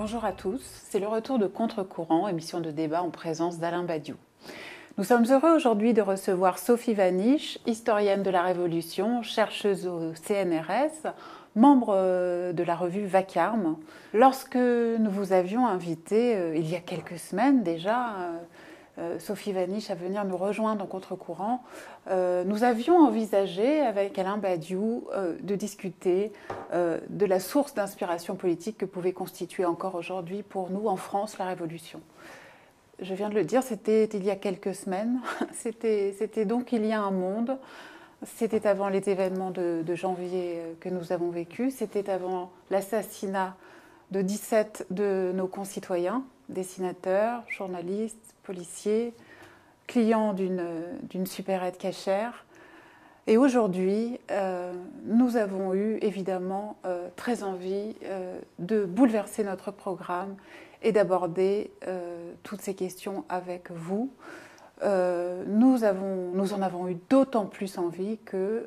Bonjour à tous, c'est le retour de Contre-courant, émission de débat en présence d'Alain Badiou. Nous sommes heureux aujourd'hui de recevoir Sophie Vanish, historienne de la Révolution, chercheuse au CNRS, membre de la revue Vacarme. Lorsque nous vous avions invité, il y a quelques semaines déjà, Sophie Vanish à venir nous rejoindre en Contre-courant, nous avions envisagé avec Alain Badiou de discuter de la source d'inspiration politique que pouvait constituer encore aujourd'hui pour nous en France la Révolution. Je viens de le dire, c'était il y a quelques semaines, c'était donc il y a un monde, c'était avant les événements de janvier que nous avons vécus, c'était avant l'assassinat de 17 de nos concitoyens, dessinateurs, journalistes, policiers, clients d'une supérette cachère. Et aujourd'hui, nous avons eu évidemment très envie de bouleverser notre programme et d'aborder toutes ces questions avec vous. Nous en avons eu d'autant plus envie que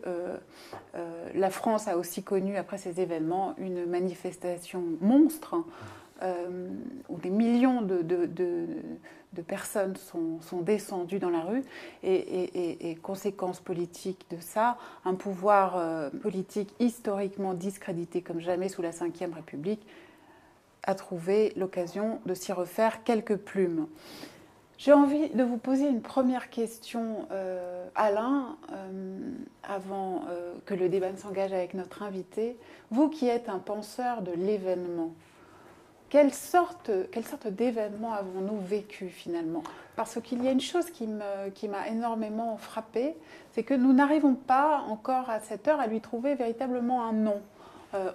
la France a aussi connu, après ces événements, une manifestation monstre où des millions de personnes sont descendues dans la rue et conséquence politique de ça, un pouvoir politique historiquement discrédité comme jamais sous la Ve République a trouvé l'occasion de s'y refaire quelques plumes. J'ai envie de vous poser une première question, Alain, avant que le débat ne s'engage avec notre invité. Vous qui êtes un penseur de l'événement, quelle sorte d'événement avons-nous vécu finalement? Parce qu'il y a une chose qui m'a énormément frappée, c'est que nous n'arrivons pas encore à cette heure à lui trouver véritablement un nom.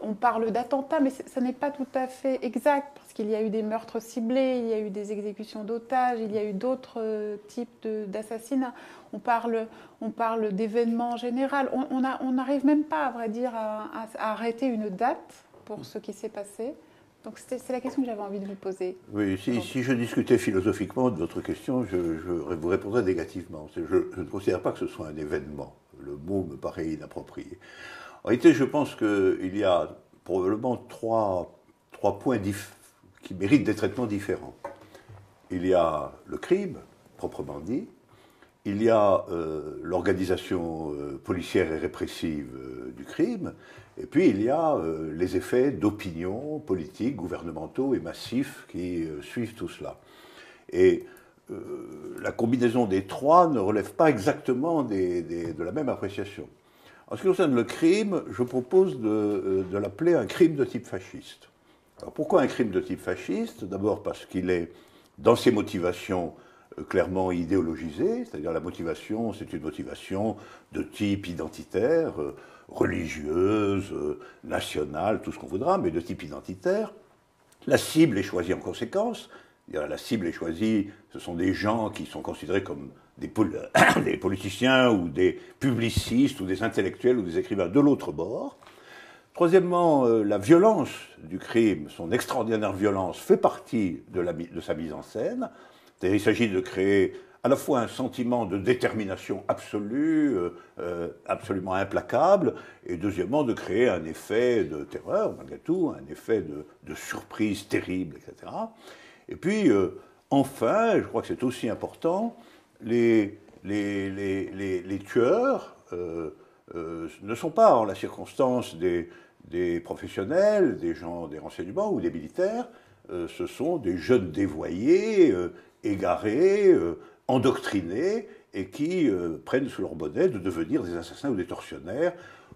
On parle d'attentats, mais ce n'est pas tout à fait exact, parce qu'il y a eu des meurtres ciblés, il y a eu des exécutions d'otages, il y a eu d'autres types d'assassinats. On parle d'événements en général. On n'arrive même pas, à vrai dire, à arrêter une date pour ce qui s'est passé. Donc c'est la question que j'avais envie de vous poser. Oui, si je discutais philosophiquement de votre question, je vous répondrais négativement. Je ne considère pas que ce soit un événement. Le mot me paraît inapproprié. En réalité, je pense qu'il y a probablement trois points qui méritent des traitements différents. Il y a le crime, proprement dit. Il y a l'organisation policière et répressive du crime. Et puis il y a les effets d'opinion politiques, gouvernementaux et massifs qui suivent tout cela. Et la combinaison des trois ne relève pas exactement de la même appréciation. En ce qui concerne le crime, je propose de l'appeler un crime de type fasciste. Alors pourquoi un crime de type fasciste? D'abord parce qu'il est, dans ses motivations, clairement idéologisé, c'est-à-dire la motivation, c'est une motivation de type identitaire, religieuse, nationale, tout ce qu'on voudra, mais de type identitaire. La cible est choisie en conséquence. La cible est choisie, ce sont des gens qui sont considérés comme des politiciens ou des publicistes ou des intellectuels ou des écrivains de l'autre bord. Troisièmement, la violence du crime, son extraordinaire violence, fait partie de sa mise en scène. C'est-à-dire, il s'agit de créer à la fois un sentiment de détermination absolue, absolument implacable, et deuxièmement de créer un effet de terreur, malgré tout, un effet de surprise terrible, etc. Et puis, enfin, je crois que c'est aussi important, les tueurs ne sont pas, en la circonstance, des professionnels, des gens des renseignements ou des militaires, ce sont des jeunes dévoyés, égarés, endoctrinés, et qui prennent sous leur bonnet de devenir des assassins ou des tortionnaires,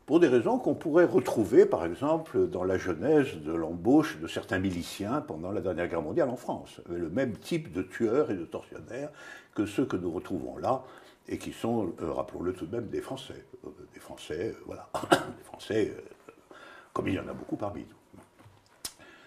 pour des raisons qu'on pourrait retrouver, par exemple, dans la genèse de l'embauche de certains miliciens pendant la dernière guerre mondiale en France. Le même type de tueurs et de tortionnaires que ceux que nous retrouvons là, et qui sont, rappelons-le tout de même, des Français. Des Français, voilà. Des Français, comme il y en a beaucoup parmi nous.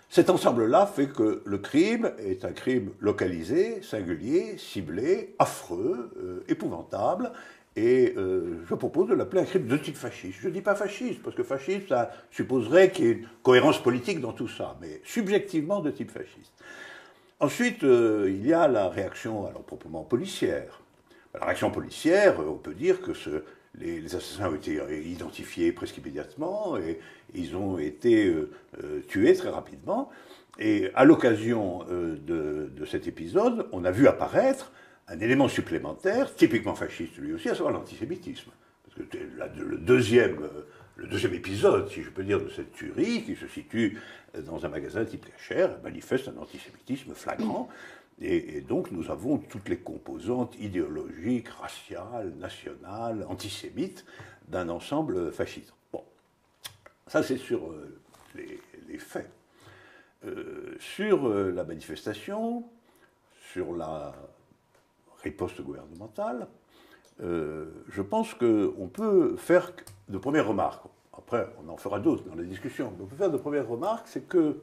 Cet ensemble-là fait que le crime est un crime localisé, singulier, ciblé, affreux, épouvantable, et je propose de l'appeler un crime de type fasciste. Je ne dis pas fasciste, parce que fasciste, ça supposerait qu'il y ait une cohérence politique dans tout ça, mais subjectivement de type fasciste. Ensuite, il y a la réaction, alors proprement policière. La réaction policière, on peut dire que les assassins ont été identifiés presque immédiatement et ils ont été tués très rapidement. Et à l'occasion de cet épisode, on a vu apparaître un élément supplémentaire, typiquement fasciste lui aussi, à savoir l'antisémitisme. Parce que le deuxième épisode, si je peux dire, de cette tuerie, qui se situe dans un magasin type Cacher, manifeste un antisémitisme flagrant. Et donc nous avons toutes les composantes idéologiques, raciales, nationales, antisémites d'un ensemble fasciste. Bon, ça c'est sur les faits. Sur la manifestation, sur la riposte gouvernementale, je pense qu'on peut faire de premières remarques. Après, on en fera d'autres dans la discussion. Mais on peut faire de premières remarques, c'est que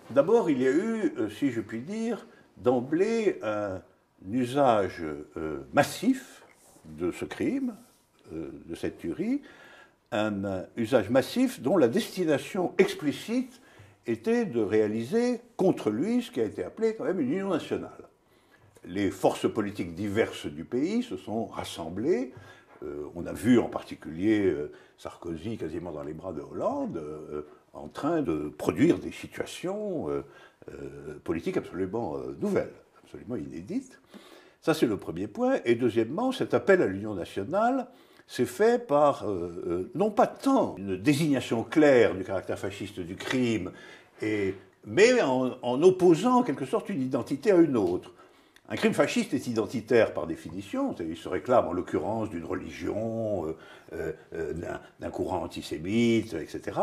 d'abord il y a eu, si je puis dire, d'emblée un usage massif de ce crime, de cette tuerie, un usage massif dont la destination explicite était de réaliser contre lui ce qui a été appelé quand même une union nationale. Les forces politiques diverses du pays se sont rassemblées. On a vu en particulier Sarkozy quasiment dans les bras de Hollande en train de produire des situations politiques absolument nouvelles, absolument inédites. Ça, c'est le premier point. Et deuxièmement, cet appel à l'union nationale s'est fait par, non pas tant une désignation claire du caractère fasciste du crime, mais en opposant en quelque sorte une identité à une autre. Un crime fasciste est identitaire par définition, il se réclame en l'occurrence d'une religion, d'un courant antisémite, etc.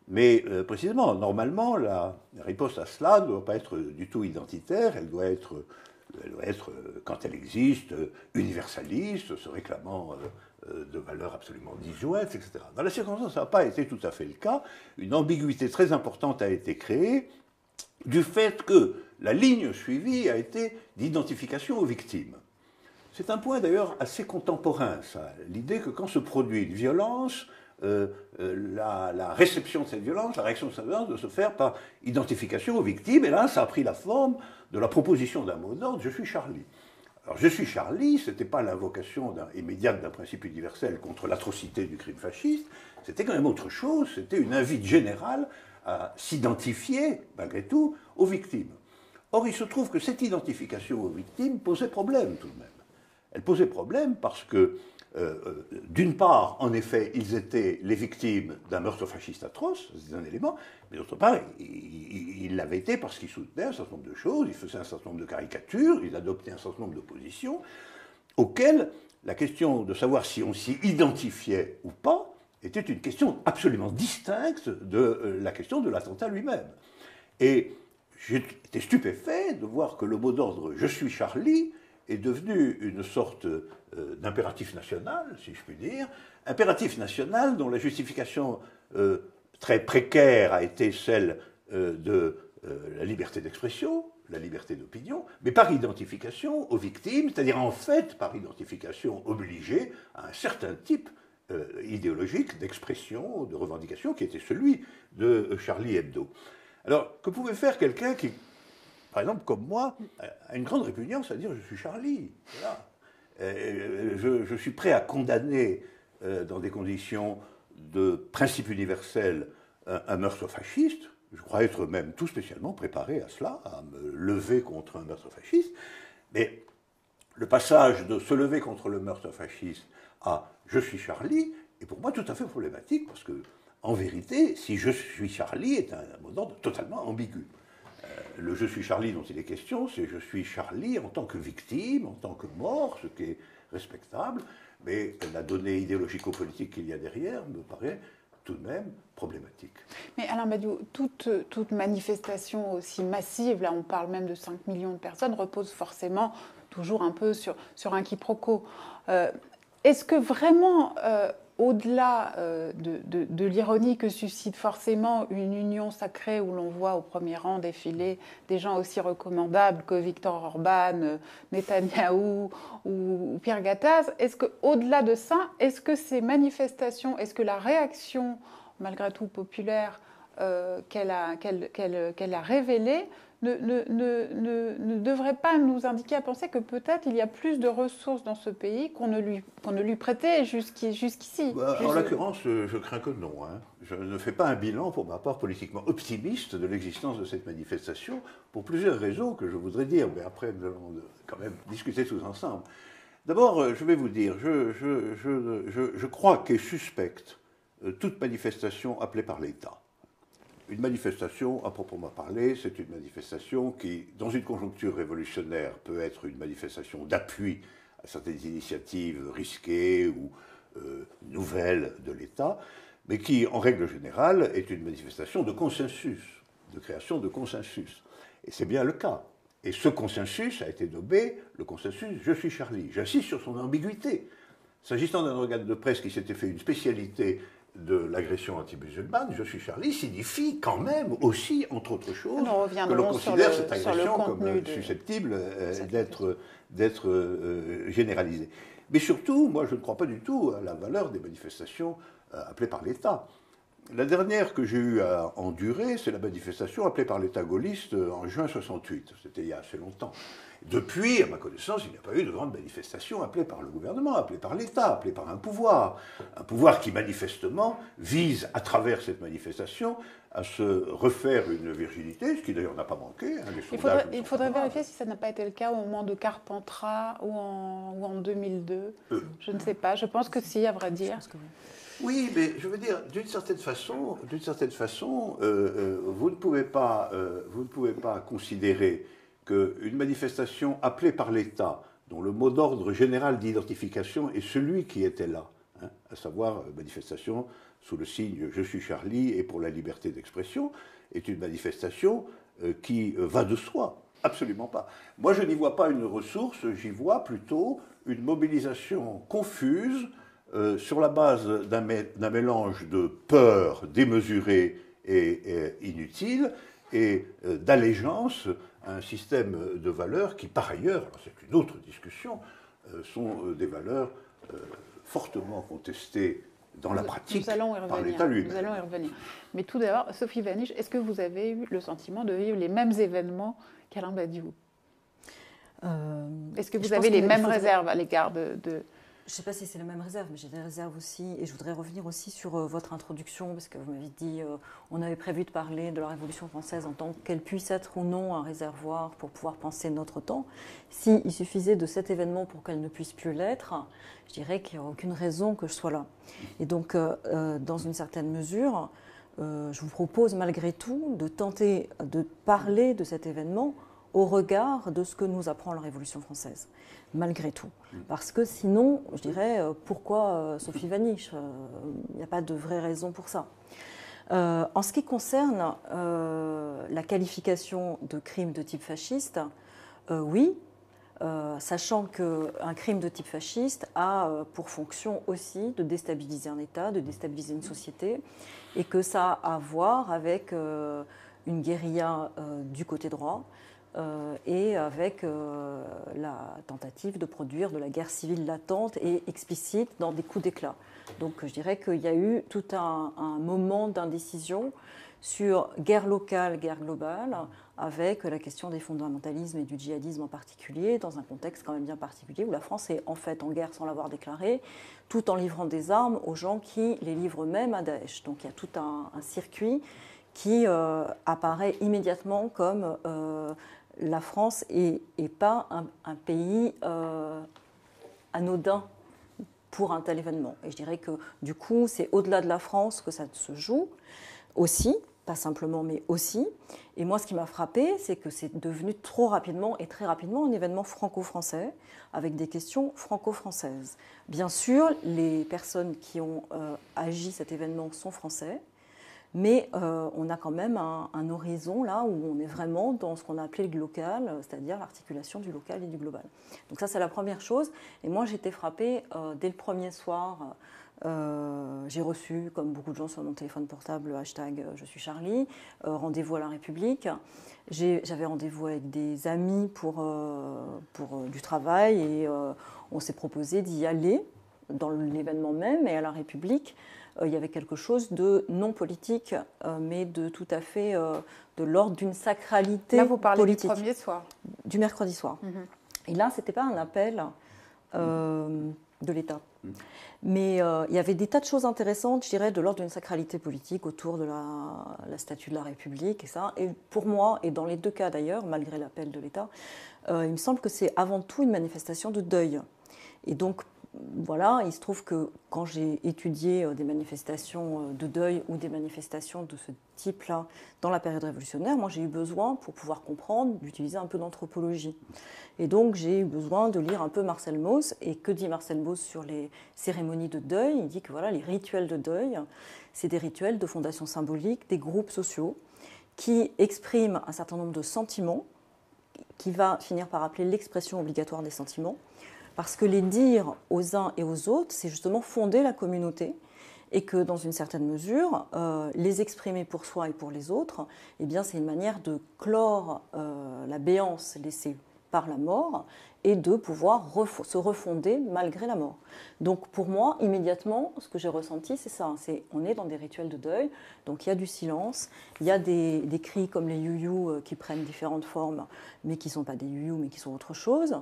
Mais précisément, normalement, la riposte à cela ne doit pas être du tout identitaire, elle doit être, quand elle existe, universaliste, se réclamant de valeurs absolument disjointes, etc. Dans la circonstance, ça n'a pas été tout à fait le cas. Une ambiguïté très importante a été créée du fait que la ligne suivie a été d'identification aux victimes. C'est un point d'ailleurs assez contemporain, ça, l'idée que quand se produit une violence, la réception de cette violence, la réaction de cette violence doit se faire par identification aux victimes, et là ça a pris la forme de la proposition d'un mot d'ordre, je suis Charlie. Alors je suis Charlie, ce n'était pas l'invocation immédiate d'un principe universel contre l'atrocité du crime fasciste, c'était quand même autre chose, c'était une invite générale à s'identifier, malgré tout, aux victimes. Or, il se trouve que cette identification aux victimes posait problème tout de même. Elle posait problème parce que, d'une part, en effet, ils étaient les victimes d'un meurtre fasciste atroce, c'est un élément, mais d'autre part, ils l'avaient été parce qu'ils soutenaient un certain nombre de choses, ils faisaient un certain nombre de caricatures, ils adoptaient un certain nombre de positions, auxquelles la question de savoir si on s'y identifiait ou pas était une question absolument distincte de la question de l'attentat lui-même. Et j'étais stupéfait de voir que le mot d'ordre « je suis Charlie » est devenu une sorte d'impératif national, si je puis dire, impératif national dont la justification très précaire a été celle de la liberté d'expression, la liberté d'opinion, mais par identification aux victimes, c'est-à-dire en fait par identification obligée à un certain type idéologique d'expression, de revendication qui était celui de Charlie Hebdo. Alors, que pouvait faire quelqu'un qui, par exemple, comme moi, a une grande répugnance à dire « je suis Charlie ». Voilà. Je suis prêt à condamner, dans des conditions de principe universel, un meurtre fasciste. Je crois être même tout spécialement préparé à cela, à me lever contre un meurtre fasciste. Mais le passage de se lever contre le meurtre fasciste à « je suis Charlie » est pour moi tout à fait problématique, parce que, en vérité, si « je suis Charlie » est un mot d'ordre totalement ambigu. Le « je suis Charlie » dont il est question, c'est « je suis Charlie » en tant que victime, en tant que mort, ce qui est respectable, mais la donnée idéologico-politique qu'il y a derrière me paraît tout de même problématique. Mais Alain Badiou, toute manifestation aussi massive, là on parle même de 5 millions de personnes, repose forcément toujours un peu sur un quiproquo. Est-ce que vraiment, au-delà de l'ironie que suscite forcément une union sacrée où l'on voit au premier rang défiler des gens aussi recommandables que Viktor Orban, Netanyahou ou Pierre Gattaz, est-ce qu'au-delà de ça, est-ce que ces manifestations, est-ce que la réaction, malgré tout populaire, qu'elle a révélées ne devrait pas nous indiquer à penser que peut-être il y a plus de ressources dans ce pays qu'on ne lui prêtait jusqu'ici. En l'occurrence, je crains que non. Hein. Je ne fais pas un bilan, pour ma part, politiquement optimiste de l'existence de cette manifestation, pour plusieurs raisons que je voudrais dire, mais après nous allons quand même discuter tous ensemble. D'abord, je vais vous dire, je crois qu'est suspecte toute manifestation appelée par l'État. Une manifestation, à proprement parler, c'est une manifestation qui, dans une conjoncture révolutionnaire, peut être une manifestation d'appui à certaines initiatives risquées ou nouvelles de l'État, mais qui, en règle générale, est une manifestation de consensus, de création de consensus. Et c'est bien le cas. Et ce consensus a été nommé le consensus « Je suis Charlie ». J'insiste sur son ambiguïté. S'agissant d'un organe de presse qui s'était fait une spécialité de l'agression anti-musulmane, « Je suis Charlie » signifie quand même aussi, entre autres choses, que l'on considère cette agression comme susceptible d'être généralisée. Mais surtout, moi je ne crois pas du tout à la valeur des manifestations appelées par l'État. La dernière que j'ai eu à endurer, c'est la manifestation appelée par l'État gaulliste en juin 68. C'était il y a assez longtemps. Depuis, à ma connaissance, il n'y a pas eu de grande manifestation appelée par le gouvernement, appelée par l'État, appelée par un pouvoir qui manifestement vise, à travers cette manifestation, à se refaire une virginité, ce qui d'ailleurs n'a pas manqué. Hein, il faudrait vérifier si ça n'a pas été le cas au moment de Carpentras ou en 2002. Je ne sais pas, je pense que si, à vrai dire. Oui, mais je veux dire, d'une certaine façon, vous ne pouvez pas considérer qu'une manifestation appelée par l'État, dont le mot d'ordre général d'identification est celui qui était là, hein, à savoir manifestation sous le signe « Je suis Charlie et pour la liberté d'expression », est une manifestation qui va de soi. Absolument pas. Moi, je n'y vois pas une ressource, j'y vois plutôt une mobilisation confuse, sur la base d'un mélange de peur démesurée et inutile et d'allégeance à un système de valeurs qui, par ailleurs, c'est une autre discussion, sont des valeurs fortement contestées dans la pratique par l'État lui-même. Nous allons y revenir. Mais tout d'abord, Sophie Vanish, est-ce que vous avez eu le sentiment de vivre les mêmes événements qu'Alain Badiou ? Est-ce que vous avez les mêmes réserves à l'égard de... Je ne sais pas si c'est la même réserve, mais j'ai des réserves aussi. Et je voudrais revenir aussi sur votre introduction, parce que vous m'avez dit on avait prévu de parler de la Révolution française en tant qu'elle puisse être ou non un réservoir pour pouvoir penser notre temps. S'il suffisait de cet événement pour qu'elle ne puisse plus l'être, je dirais qu'il n'y a aucune raison que je sois là. Et donc, dans une certaine mesure, je vous propose malgré tout de tenter de parler de cet événement au regard de ce que nous apprend la Révolution française, malgré tout. Parce que sinon, je dirais, pourquoi Sophie Vanish ? Il n'y a pas de vraie raison pour ça. En ce qui concerne la qualification de crime de type fasciste, oui, sachant qu'un crime de type fasciste a pour fonction aussi de déstabiliser un État, de déstabiliser une société, et que ça a à voir avec une guérilla du côté droit, et avec la tentative de produire de la guerre civile latente et explicite dans des coups d'éclat. Donc je dirais qu'il y a eu tout un moment d'indécision sur guerre locale, guerre globale, avec la question des fondamentalismes et du djihadisme en particulier, dans un contexte quand même bien particulier, où la France est en fait en guerre sans l'avoir déclaré, tout en livrant des armes aux gens qui les livrent même à Daesh. Donc il y a tout un circuit qui apparaît immédiatement comme la France est pas un pays anodin pour un tel événement. Et je dirais que du coup, c'est au-delà de la France que ça se joue aussi, pas simplement, mais aussi. Et moi, ce qui m'a frappé, c'est que c'est devenu trop rapidement et très rapidement un événement franco-français, avec des questions franco-françaises. Bien sûr, les personnes qui ont agi cet événement sont français, mais on a quand même un horizon là où on est vraiment dans ce qu'on a appelé le local, c'est-à-dire l'articulation du local et du global. Donc ça, c'est la première chose. Et moi, j'ai été frappée dès le premier soir. J'ai reçu, comme beaucoup de gens sur mon téléphone portable, le hashtag « Je suis Charlie », rendez-vous à la République. J'avais rendez-vous avec des amis pour du travail et on s'est proposé d'y aller dans l'événement même et à la République il y avait quelque chose de non politique, mais de tout à fait de l'ordre d'une sacralité politique. Là, vous parlez du premier soir. Du mercredi soir. Et là, ce n'était pas un appel de l'État. Mais il y avait des tas de choses intéressantes, je dirais, de l'ordre d'une sacralité politique autour de la statue de la République et ça. Et pour moi, et dans les deux cas d'ailleurs, malgré l'appel de l'État, il me semble que c'est avant tout une manifestation de deuil. Et donc, voilà, il se trouve que quand j'ai étudié des manifestations de deuil ou des manifestations de ce type-là dans la période révolutionnaire, moi j'ai eu besoin, pour pouvoir comprendre, d'utiliser un peu d'anthropologie. Et donc j'ai eu besoin de lire un peu Marcel Mauss. Et que dit Marcel Mauss sur les cérémonies de deuil? Il dit que voilà, les rituels de deuil, c'est des rituels de fondation symbolique, des groupes sociaux qui expriment un certain nombre de sentiments, qui va finir par appeler l'expression obligatoire des sentiments. Parce que les dire aux uns et aux autres, c'est justement fonder la communauté et que dans une certaine mesure, les exprimer pour soi et pour les autres, eh bien, c'est une manière de clore la béance laissée par la mort et de pouvoir se refonder malgré la mort. Donc pour moi, immédiatement, ce que j'ai ressenti, c'est ça. On est dans des rituels de deuil, donc il y a du silence, il y a des cris comme les you-you qui prennent différentes formes, mais qui ne sont pas des you-you, mais qui sont autre chose,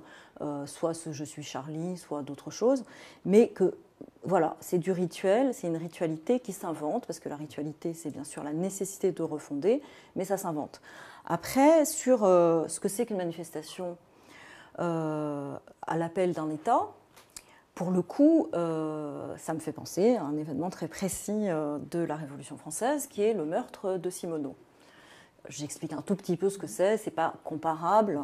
soit ce « je suis Charlie », soit d'autres choses, mais que voilà, c'est du rituel, c'est une ritualité qui s'invente, parce que la ritualité, c'est bien sûr la nécessité de refonder, mais ça s'invente. Après, sur ce que c'est qu'une manifestation à l'appel d'un État, pour le coup, ça me fait penser à un événement très précis de la Révolution française, qui est le meurtre de Simonot. J'explique un tout petit peu ce que c'est pas comparable,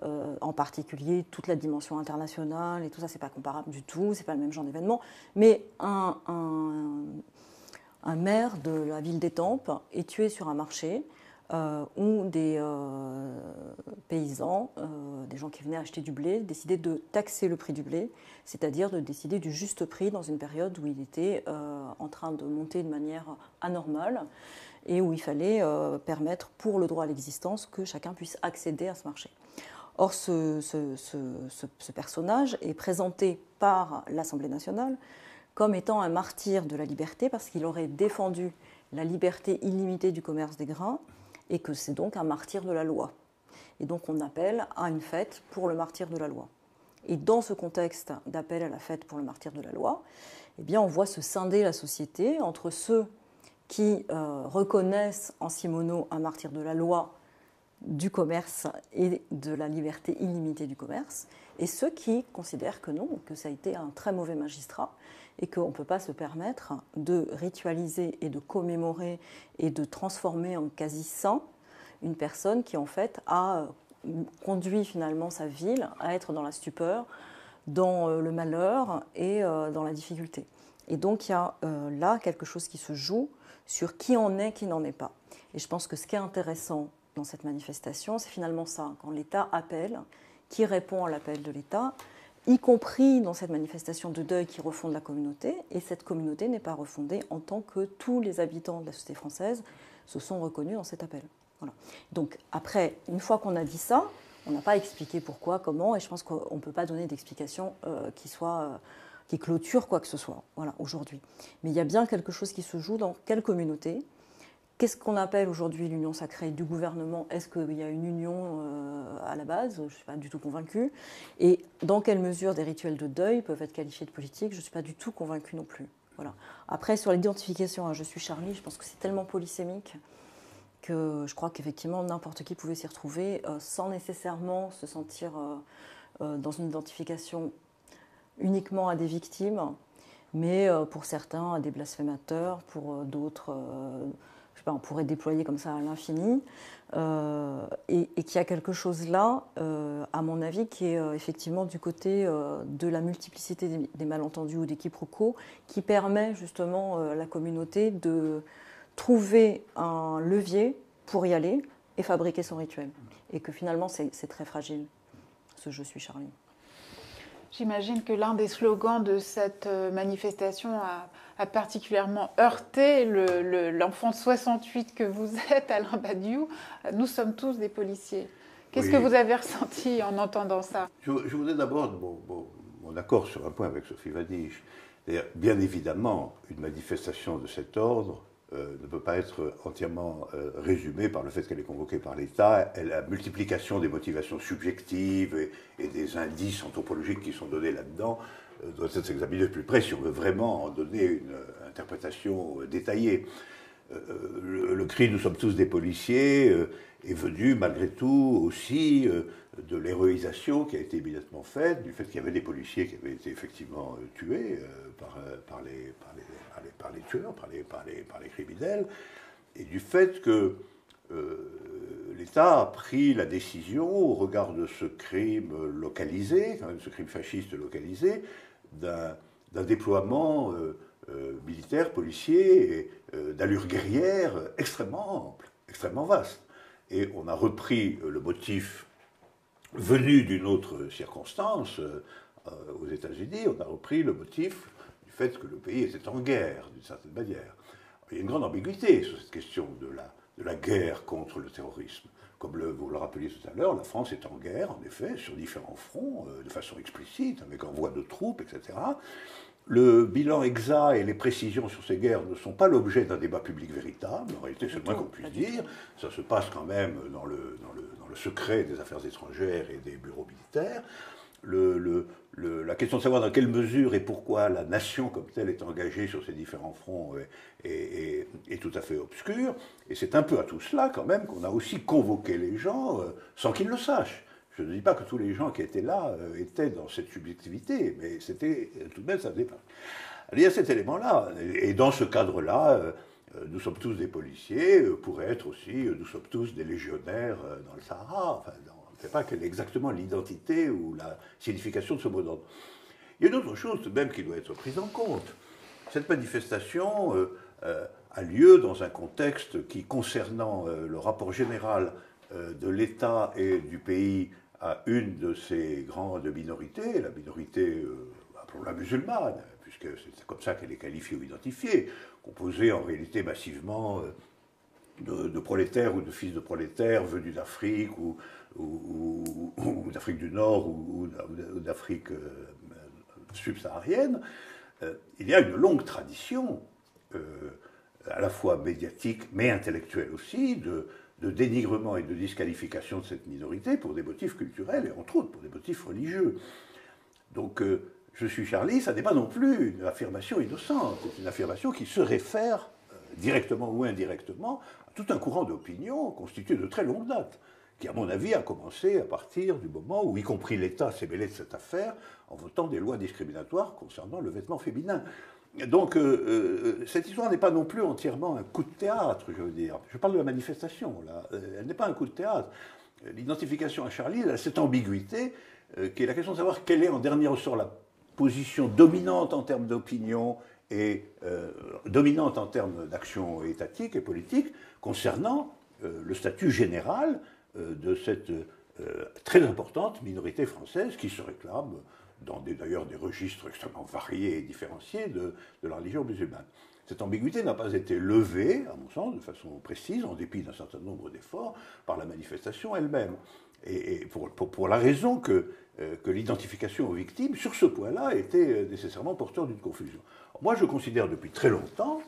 en particulier toute la dimension internationale et tout ça, c'est pas comparable du tout, c'est pas le même genre d'événement, mais un maire de la ville d'Étampes est tué sur un marché, où des paysans, des gens qui venaient acheter du blé, décidaient de taxer le prix du blé, c'est-à-dire de décider du juste prix dans une période où il était en train de monter de manière anormale et où il fallait permettre pour le droit à l'existence que chacun puisse accéder à ce marché. Or, ce personnage est présenté par l'Assemblée nationale comme étant un martyr de la liberté parce qu'il aurait défendu la liberté illimitée du commerce des grains et que c'est donc un martyr de la loi. Et donc on appelle à une fête pour le martyr de la loi. Et dans ce contexte d'appel à la fête pour le martyr de la loi, eh bien on voit se scinder la société entre ceux qui reconnaissent en Simonot un martyr de la loi, du commerce et de la liberté illimitée du commerce, et ceux qui considèrent que non, que ça a été un très mauvais magistrat et qu'on ne peut pas se permettre de ritualiser et de commémorer et de transformer en quasi-saint une personne qui en fait a conduit finalement sa ville à être dans la stupeur, dans le malheur et dans la difficulté. Et donc il y a là quelque chose qui se joue sur qui en est, qui n'en est pas. Et je pense que ce qui est intéressant dans cette manifestation, c'est finalement ça, quand l'État appelle, qui répond à l'appel de l'État, y compris dans cette manifestation de deuil qui refonde la communauté, et cette communauté n'est pas refondée en tant que tous les habitants de la société française se sont reconnus dans cet appel. Voilà. Donc après, une fois qu'on a dit ça, on n'a pas expliqué pourquoi, comment, et je pense qu'on ne peut pas donner d'explication qui clôture quoi que ce soit, voilà, aujourd'hui. Mais il y a bien quelque chose qui se joue dans quelle communauté. Qu'est-ce qu'on appelle aujourd'hui l'union sacrée du gouvernement? Est-ce qu'il y a une union à la base? Je ne suis pas du tout convaincue. Et dans quelle mesure des rituels de deuil peuvent être qualifiés de politiques? Je ne suis pas du tout convaincue non plus. Voilà. Après, sur l'identification à « je suis Charlie », je pense que c'est tellement polysémique que je crois qu'effectivement n'importe qui pouvait s'y retrouver sans nécessairement se sentir dans une identification uniquement à des victimes, mais pour certains à des blasphémateurs, pour d'autres... je sais pas, on pourrait déployer comme ça à l'infini, et qu'il y a quelque chose là, à mon avis, qui est effectivement du côté de la multiplicité des malentendus ou des quiproquos, qui permet justement à la communauté de trouver un levier pour y aller et fabriquer son rituel. Et que finalement, c'est très fragile, ce « je suis Charlie ». J'imagine que l'un des slogans de cette manifestation a particulièrement heurté l'enfant de 68 que vous êtes, Alain Badiou. Nous sommes tous des policiers. Qu'est-ce que vous avez ressenti en entendant ça? Je voudrais d'abord mon accord sur un point avec Sophie Vanish. Bien évidemment, une manifestation de cet ordre ne peut pas être entièrement résumée par le fait qu'elle est convoquée par l'État. La multiplication des motivations subjectives et des indices anthropologiques qui sont donnés là-dedans doit être examinée de plus près si on veut vraiment en donner une interprétation détaillée. Le cri « Nous sommes tous des policiers » est venu malgré tout aussi de l'héroïsation qui a été immédiatement faite, du fait qu'il y avait des policiers qui avaient été effectivement tués par les tueurs, par les criminels, et du fait que l'État a pris la décision, au regard de ce crime localisé, quand même ce crime fasciste localisé, d'un déploiement militaire, policier, d'allure guerrière extrêmement ample, extrêmement vaste. Et on a repris le motif venu d'une autre circonstance aux États-Unis, on a repris le motif du fait que le pays était en guerre, d'une certaine manière. Il y a une grande ambiguïté sur cette question de la guerre contre le terrorisme. Comme vous le rappeliez tout à l'heure, la France est en guerre, en effet, sur différents fronts, de façon explicite, avec envoi de troupes, etc. Le bilan exact et les précisions sur ces guerres ne sont pas l'objet d'un débat public véritable. En réalité, c'est le moins qu'on puisse dire. Ça se passe quand même dans le secret des affaires étrangères et des bureaux militaires. La question de savoir dans quelle mesure et pourquoi la nation comme telle est engagée sur ces différents fronts est tout à fait obscure. Et c'est un peu à tout cela quand même qu'on a aussi convoqué les gens sans qu'ils le sachent. Je ne dis pas que tous les gens qui étaient là étaient dans cette subjectivité, mais c'était tout de même, ça faisait pas. Il y a cet élément-là. Et dans ce cadre-là, nous sommes tous des policiers, pourrait être aussi, nous sommes tous des légionnaires dans le Sahara. Enfin, on ne sait pas quelle est exactement l'identité ou la signification de ce mot d'ordre. Il y a une autre chose tout de même qui doit être prise en compte. Cette manifestation a lieu dans un contexte qui, concernant le rapport général de l'État et du pays à une de ces grandes minorités, la minorité, appelons-la musulmane, puisque c'est comme ça qu'elle est qualifiée ou identifiée, composée en réalité massivement de prolétaires ou de fils de prolétaires venus d'Afrique ou d'Afrique du Nord ou d'Afrique subsaharienne. Il y a une longue tradition, à la fois médiatique mais intellectuelle aussi, de dénigrement et de disqualification de cette minorité pour des motifs culturels et entre autres pour des motifs religieux. Donc je suis Charlie, ça n'est pas non plus une affirmation innocente, c'est une affirmation qui se réfère directement ou indirectement à tout un courant d'opinion constitué de très longue date, qui à mon avis a commencé à partir du moment où y compris l'État s'est mêlé de cette affaire en votant des lois discriminatoires concernant le vêtement féminin. Donc, cette histoire n'est pas non plus entièrement un coup de théâtre, je veux dire. Je parle de la manifestation, là. Elle n'est pas un coup de théâtre. L'identification à Charlie, elle a cette ambiguïté, qui est la question de savoir quelle est en dernier ressort la position dominante en termes d'opinion et dominante en termes d'action étatique et politique concernant le statut général de cette très importante minorité française qui se réclame dans d'ailleurs des registres extrêmement variés et différenciés de la religion musulmane. Cette ambiguïté n'a pas été levée, à mon sens, de façon précise, en dépit d'un certain nombre d'efforts, par la manifestation elle-même. Et pour la raison que l'identification aux victimes, sur ce point-là, était nécessairement porteur d'une confusion. Moi, je considère depuis très longtemps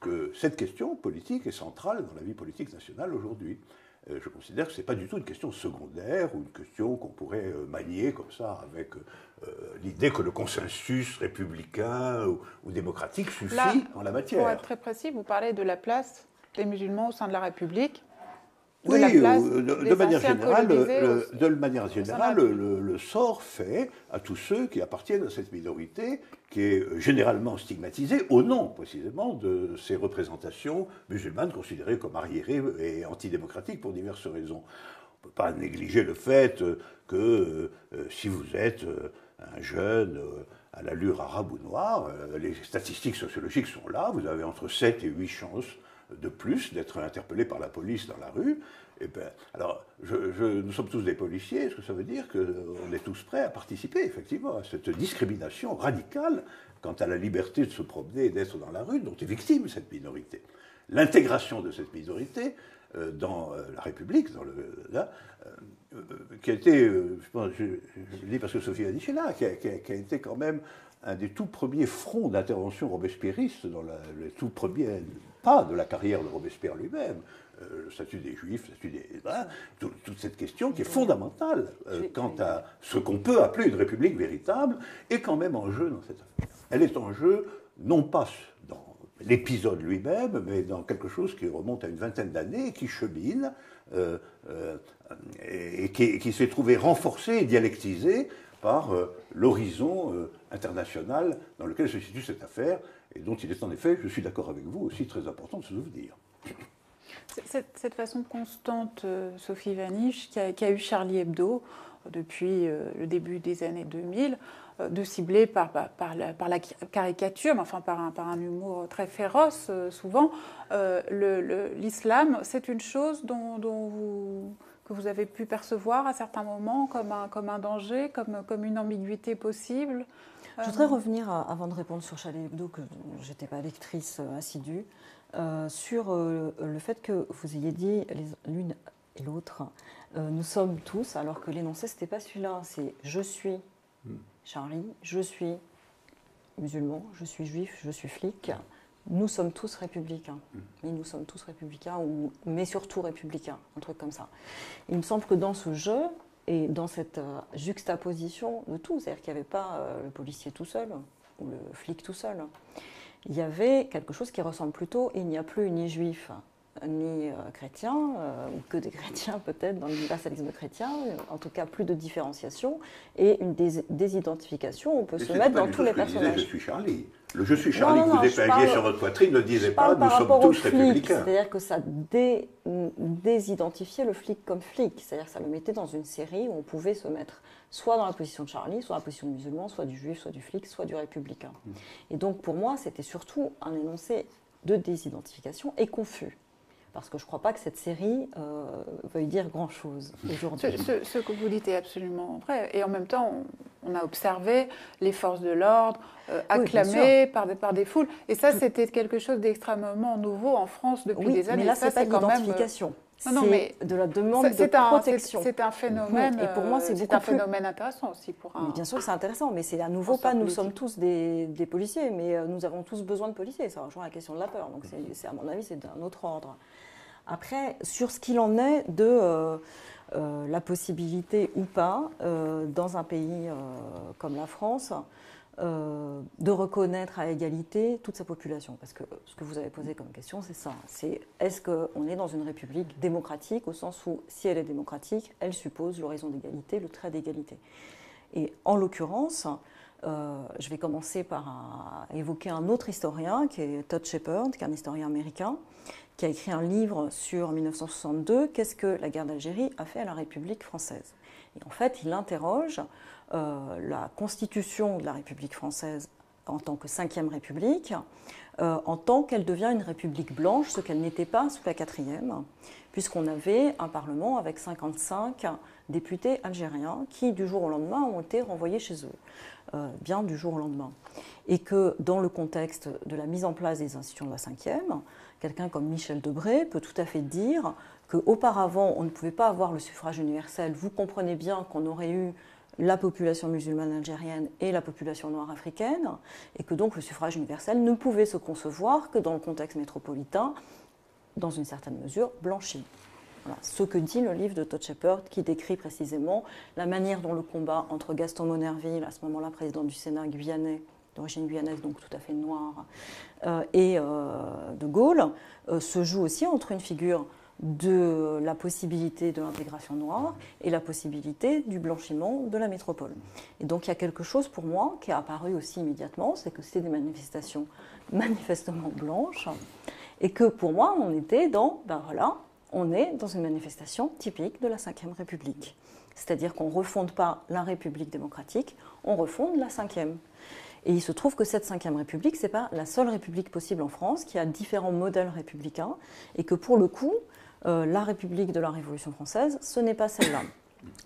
que cette question politique est centrale dans la vie politique nationale aujourd'hui. Je considère que ce n'est pas du tout une question secondaire ou une question qu'on pourrait manier comme ça avec l'idée que le consensus républicain ou démocratique suffit là, en la matière. Pour être très précis, vous parlez de la place des musulmans au sein de la République. Oui, de manière générale, le sort fait à tous ceux qui appartiennent à cette minorité qui est généralement stigmatisée au nom, précisément, de ces représentations musulmanes considérées comme arriérées et antidémocratiques pour diverses raisons. On ne peut pas négliger le fait que si vous êtes un jeune à l'allure arabe ou noire, les statistiques sociologiques sont là, vous avez entre 7 et 8 chances de plus d'être interpellé par la police dans la rue. Et ben, alors, nous sommes tous des policiers, est-ce que ça veut dire qu'on est tous prêts à participer, effectivement, à cette discrimination radicale quant à la liberté de se promener et d'être dans la rue, dont est victime cette minorité. L'intégration de cette minorité dans la République, qui a été, je le dis parce que Sophie Vanish est là, qui a été quand même un des tout premiers fronts d'intervention robespierriste dans les tout premiers pas de la carrière de Robespierre lui-même. Le statut des Juifs, le statut des... Voilà, toute cette question qui est fondamentale quant à ce qu'on peut appeler une république véritable est quand même en jeu dans cette affaire. Elle est en jeu non pas dans l'épisode lui-même, mais dans quelque chose qui remonte à une vingtaine d'années, qui chemine et qui s'est trouvé renforcé et dialectisé par l'horizon international dans lequel se situe cette affaire, et dont il est en effet, je suis d'accord avec vous, aussi très important de se souvenir. Cette façon constante, Sophie Vanish, qui a eu Charlie Hebdo depuis le début des années 2000, de cibler par la caricature, mais enfin par un humour très féroce souvent, l'islam, c'est une chose que vous avez pu percevoir à certains moments comme un danger, comme une ambiguïté possible. Je voudrais revenir, avant de répondre sur Charlie Hebdo, que je n'étais pas lectrice assidue, sur le fait que vous ayez dit l'une et l'autre, nous sommes tous, alors que l'énoncé, ce n'était pas celui-là, c'est je suis Charlie, je suis musulman, je suis juif, je suis flic, nous sommes tous républicains. Mais nous sommes tous républicains, mais surtout républicains, un truc comme ça. Il me semble que dans ce jeu, et dans cette juxtaposition de tout, c'est-à-dire qu'il n'y avait pas le policier tout seul, ou le flic tout seul, il y avait quelque chose qui ressemble plutôt, il n'y a plus ni juif, ni chrétien, ou que des chrétiens peut-être dans l'universalisme chrétien, en tout cas plus de différenciation, et une désidentification, on peut se mettre dans tous les personnages. Je suis Charlie. Le je suis Charlie que vous épingliez sur votre poitrine ne disait pas nous sommes tous républicains. C'est-à-dire que ça désidentifiait le flic comme flic, c'est-à-dire que ça le mettait dans une série où on pouvait se mettre soit dans la position de Charlie, soit dans la position du musulman, soit du juif, soit du flic, soit du républicain. Et donc pour moi, c'était surtout un énoncé de désidentification et confus. Parce que je ne crois pas que cette série veuille dire grand-chose aujourd'hui. Ce que vous dites est absolument vrai. Et en même temps, on a observé les forces de l'ordre acclamées par des foules. Et ça, c'était quelque chose d'extrêmement nouveau en France depuis des années. Mais là, ce n'est pas de l'identification. C'est de la demande de protection. C'est un phénomène, et pour moi, c'est un phénomène intéressant aussi. Mais bien sûr que c'est intéressant, mais c'est à nouveau pas nous sommes tous des policiers, mais nous avons tous besoin de policiers. Ça rejoint la question de la peur. Donc, à mon avis, c'est d'un autre ordre. Après, sur ce qu'il en est de la possibilité ou pas, dans un pays comme la France, de reconnaître à égalité toute sa population. Parce que ce que vous avez posé comme question, c'est ça. C'est est-ce qu'on est dans une république démocratique, au sens où, si elle est démocratique, elle suppose l'horizon d'égalité, le trait d'égalité. Et en l'occurrence, je vais commencer par évoquer un autre historien, qui est Todd Shepard, qui est un historien américain, qui a écrit un livre sur 1962, qu'est-ce que la guerre d'Algérie a fait à la République française. Et en fait, il interroge la constitution de la République française en tant que 5e République, en tant qu'elle devient une République blanche, ce qu'elle n'était pas sous la 4e, puisqu'on avait un Parlement avec 55 députés algériens qui, du jour au lendemain, ont été renvoyés chez eux, bien du jour au lendemain. Et que dans le contexte de la mise en place des institutions de la 5e, quelqu'un comme Michel Debré peut tout à fait dire qu'auparavant, on ne pouvait pas avoir le suffrage universel. Vous comprenez bien qu'on aurait eu la population musulmane algérienne et la population noire africaine, et que donc le suffrage universel ne pouvait se concevoir que dans le contexte métropolitain, dans une certaine mesure, blanchi. Voilà, ce que dit le livre de Todd Shepard, qui décrit précisément la manière dont le combat entre Gaston Monnerville, à ce moment-là président du Sénat guyanais, d'origine guyanaise, donc tout à fait noire, et de Gaulle, se joue aussi entre une figure de la possibilité de l'intégration noire et la possibilité du blanchiment de la métropole. Et donc il y a quelque chose pour moi qui est apparu aussi immédiatement, c'est que c'était des manifestations manifestement blanches, et que pour moi on était dans, on est dans une manifestation typique de la Ve République. C'est-à-dire qu'on ne refonde pas la République démocratique, on refonde la 5e. Et il se trouve que cette 5e République, ce n'est pas la seule République possible en France, qui a différents modèles républicains, et que pour le coup, la République de la Révolution française, ce n'est pas celle-là.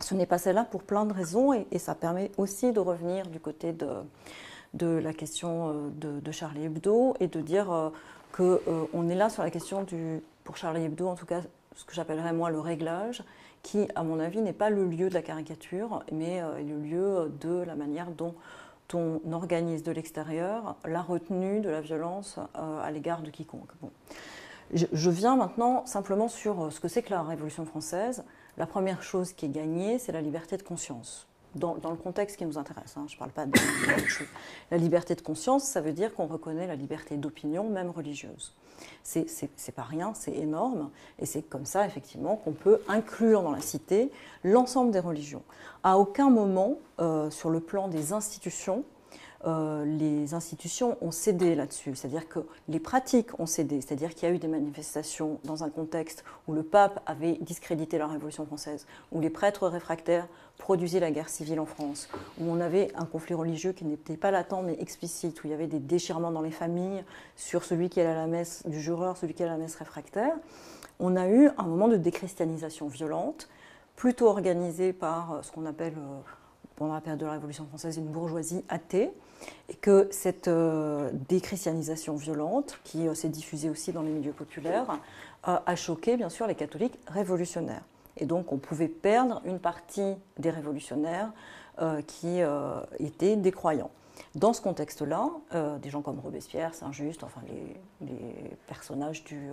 Ce n'est pas celle-là pour plein de raisons, et ça permet aussi de revenir du côté de la question de Charlie Hebdo, et de dire qu'on est là sur la question pour Charlie Hebdo, en tout cas, ce que j'appellerais moi le réglage, qui, à mon avis, n'est pas le lieu de la caricature, mais le lieu de la manière dont on organise de l'extérieur la retenue de la violence à l'égard de quiconque. Bon. Je viens maintenant simplement sur ce que c'est que la Révolution française. La première chose qui est gagnée, c'est la liberté de conscience. Dans le contexte qui nous intéresse, hein, je ne parle pas de la liberté de conscience, ça veut dire qu'on reconnaît la liberté d'opinion, même religieuse. C'est pas rien, c'est énorme, et c'est comme ça, effectivement, qu'on peut inclure dans la cité l'ensemble des religions. À aucun moment, sur le plan des institutions, les institutions ont cédé là-dessus, c'est-à-dire que les pratiques ont cédé, c'est-à-dire qu'il y a eu des manifestations dans un contexte où le pape avait discrédité la Révolution française, où les prêtres réfractaires produisaient la guerre civile en France, où on avait un conflit religieux qui n'était pas latent mais explicite, où il y avait des déchirements dans les familles sur celui qui allait à la messe du jureur, celui qui allait à la messe réfractaire. On a eu un moment de déchristianisation violente, plutôt organisée par ce qu'on appelle pendant la période de la Révolution française, une bourgeoisie athée, et que cette déchristianisation violente, qui s'est diffusée aussi dans les milieux populaires, a choqué bien sûr les catholiques révolutionnaires. Et donc on pouvait perdre une partie des révolutionnaires qui étaient des croyants. Dans ce contexte-là, des gens comme Robespierre, Saint-Just, enfin les personnages du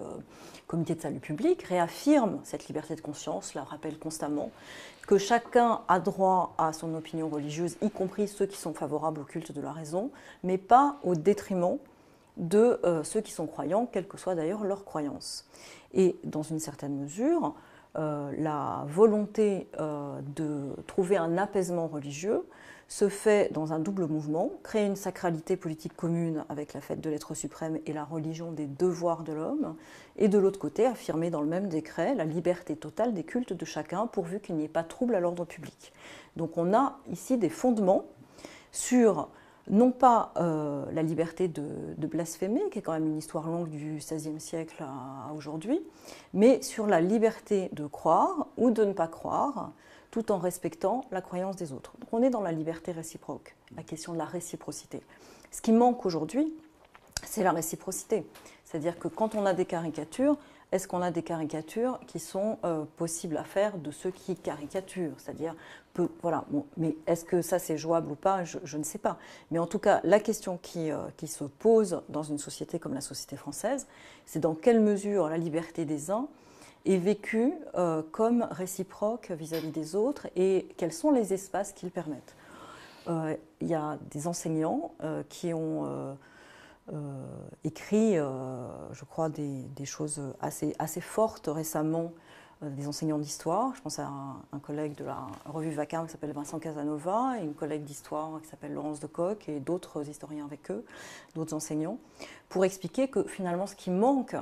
Comité de salut public réaffirment cette liberté de conscience, la rappellent constamment, que chacun a droit à son opinion religieuse, y compris ceux qui sont favorables au culte de la raison, mais pas au détriment de ceux qui sont croyants, quelle que soit d'ailleurs leur croyance. Et dans une certaine mesure, la volonté de trouver un apaisement religieux se fait dans un double mouvement, créer une sacralité politique commune avec la fête de l'être suprême et la religion des devoirs de l'homme, et de l'autre côté, affirmer dans le même décret la liberté totale des cultes de chacun, pourvu qu'il n'y ait pas de trouble à l'ordre public. Donc on a ici des fondements sur, non pas la liberté de blasphémer, qui est quand même une histoire longue du XVIe siècle à aujourd'hui, mais sur la liberté de croire ou de ne pas croire, tout en respectant la croyance des autres. Donc on est dans la liberté réciproque, la question de la réciprocité. Ce qui manque aujourd'hui, c'est la réciprocité. C'est-à-dire que quand on a des caricatures, est-ce qu'on a des caricatures qui sont possibles à faire de ceux qui caricaturent? C'est-à-dire, voilà, bon, mais est-ce que ça c'est jouable ou pas? Je ne sais pas. Mais en tout cas, la question qui se pose dans une société comme la société française, c'est dans quelle mesure la liberté des uns est vécue comme réciproque vis-à-vis des autres et quels sont les espaces qu'ils permettent. Il y a des enseignants qui ont écrit, je crois, des choses assez fortes récemment, des enseignants d'histoire. Je pense à un collègue de la revue Vacarme qui s'appelle Vincent Casanova et une collègue d'histoire qui s'appelle Laurence Decoq et d'autres historiens avec eux, d'autres enseignants, pour expliquer que finalement ce qui manque,